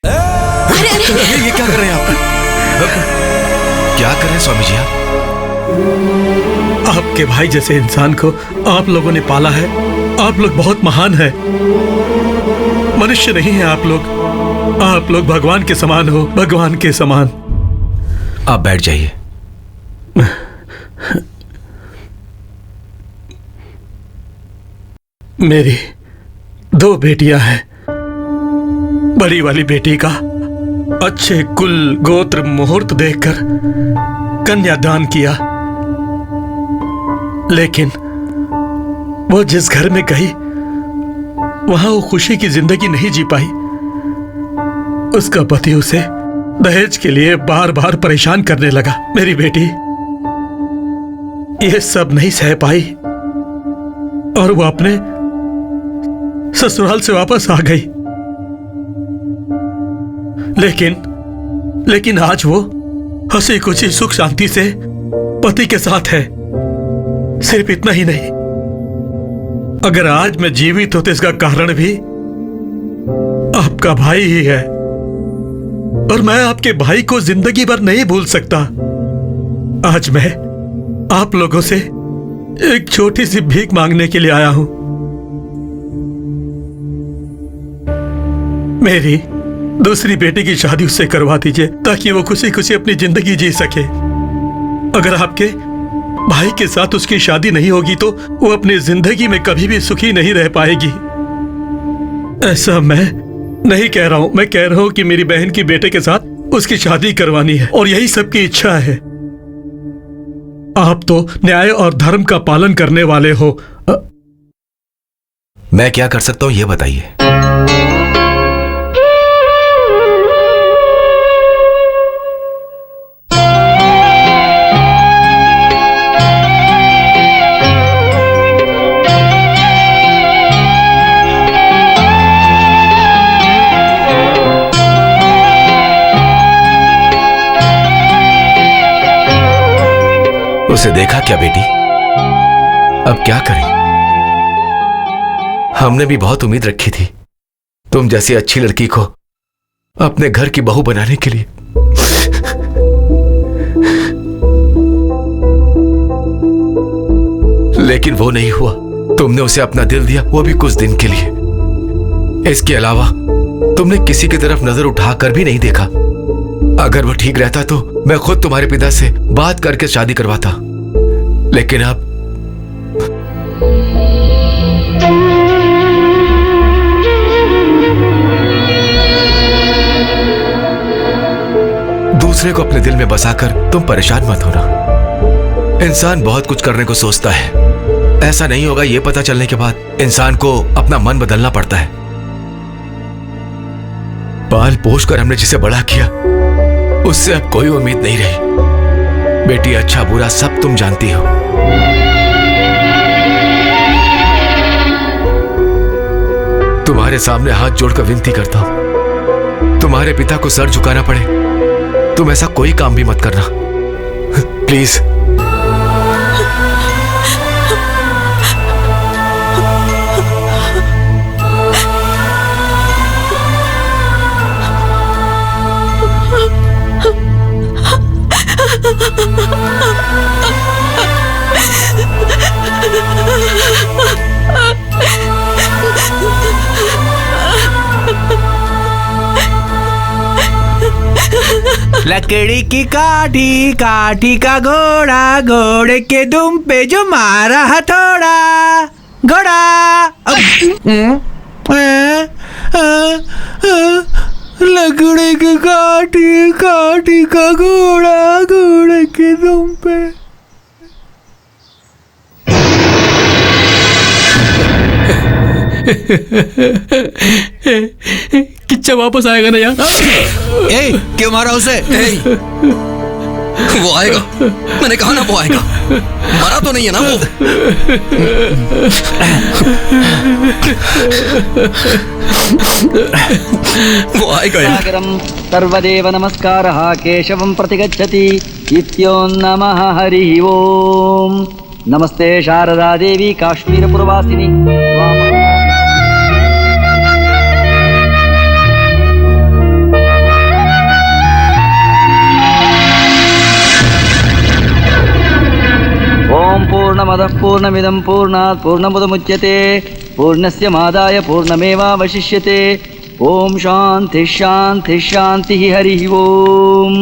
ये क्या कर रहे हैं आप? क्या कर रहे हैं स्वामी जी आप? आपके भाई जैसे इंसान को आप लोगों ने पाला है। आप लोग बहुत महान हैं। मनुष्य नहीं है आप लोग भगवान के समान हो, भगवान के समान। आप बैठ जाइए। मेरी 2 बेटियां हैं। बड़ी वाली बेटी का अच्छे कुल गोत्र मुहूर्त देखकर कन्यादान किया, लेकिन वो जिस घर में गई वहां वो खुशी की जिंदगी नहीं जी पाई। उसका पति उसे दहेज के लिए बार बार परेशान करने लगा। मेरी बेटी ये सब नहीं सह पाई और वो अपने ससुराल से वापस आ गई। लेकिन आज वो हंसी खुशी सुख शांति से पति के साथ है। सिर्फ इतना ही नहीं, अगर आज मैं जीवित हूं तो इसका कारण भी आपका भाई ही है, और मैं आपके भाई को जिंदगी भर नहीं भूल सकता। आज मैं आप लोगों से एक छोटी सी भीख मांगने के लिए आया हूं। मेरी दूसरी बेटी की शादी उससे करवा दीजिए ताकि वो खुशी खुशी अपनी जिंदगी जी सके। अगर आपके भाई के साथ उसकी शादी नहीं होगी तो वो अपनी जिंदगी में कभी भी सुखी नहीं रह पाएगी। ऐसा मैं नहीं कह रहा हूं, मैं कह रहा हूं कि मेरी बहन की बेटे के साथ उसकी शादी करवानी है और यही सबकी इच्छा है। आप तो न्याय और धर्म का पालन करने वाले हो। मैं क्या कर सकता हूं ये बताइए। उसे देखा क्या बेटी? अब क्या करें? हमने भी बहुत उम्मीद रखी थी तुम जैसी अच्छी लड़की को अपने घर की बहू बनाने के लिए। लेकिन वो नहीं हुआ। तुमने उसे अपना दिल दिया, वो भी कुछ दिन के लिए। इसके अलावा तुमने किसी की तरफ नजर उठाकर भी नहीं देखा। अगर वो ठीक रहता तो मैं खुद तुम्हारे पिता से बात करके शादी करवाता, लेकिन अब दूसरे को अपने दिल में बसाकर तुम परेशान मत होना। इंसान बहुत कुछ करने को सोचता है, ऐसा नहीं होगा ये पता चलने के बाद इंसान को अपना मन बदलना पड़ता है। पाल पोष कर हमने जिसे बड़ा किया उससे अब कोई उम्मीद नहीं रही। बेटी, अच्छा बुरा सब तुम जानती हो। तुम्हारे सामने हाथ जोड़कर विनती करता हूं, तुम्हारे पिता को सर झुकाना पड़े तुम ऐसा कोई काम भी मत करना, प्लीज। लकड़ी की काठी, काठी का घोड़ा, घोड़े के दुम पे जो मारा हथौड़ा, घोड़ा। लकड़ी की काठी, काठी का घोड़ा, घोड़े के दुम पे। किच्चा वापस आएगा ना यार? क्यों मारा उसे? वो आएगा, मैंने कहा ना वो आएगा। मरा तो नहीं है ना वो? वो आएगा यार। सर्वदेव नमस्कारः केशवं प्रतिगच्छति इत्यो नमः हरिः ओम। नमस्ते शारदा देवी काश्मीरपुरवासिनी। ओम पूर्णमदः पूर्णमिदं पूर्णात् पूर्णमुदमुच्यते पूर्णस्य मादाय पूर्णमेवावशिष्यते। ओम शांति शांति शांति हरिः ओम।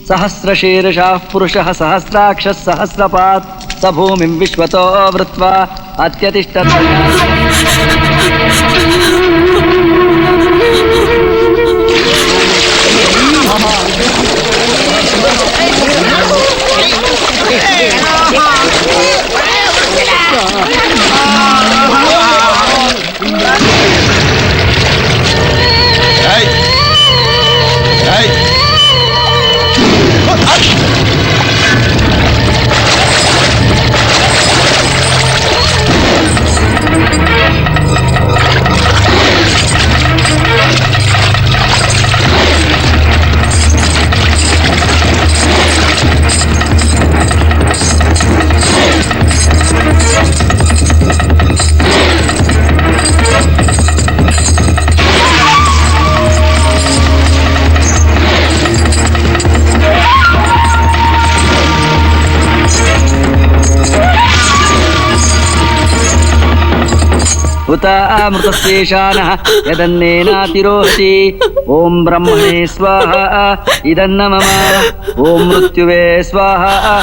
सहस्रशीर्षः पुरुषः सहस्राक्षः सहस्रपात् स भूमिं विश्वतो वृत्वा अत्यतिष्ठत्। उता अमृतस्येषानः यदन्नेनातिरोहति। ओम ब्रह्मणे स्वाहा इदन्न मम। ओम मृत्युवे स्वाहा।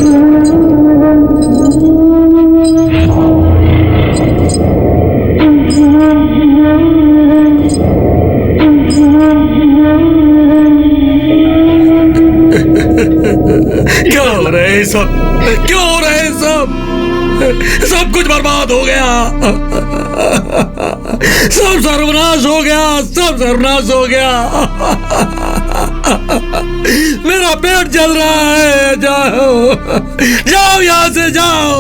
क्या हो रहा है सब? क्यों हो रहा है सब? सब कुछ बर्बाद हो गया, सब सर्वनाश हो गया, सब सर्वनाश हो गया। मेरा पेट जल रहा है। जाओ जाओ यहां से जाओ।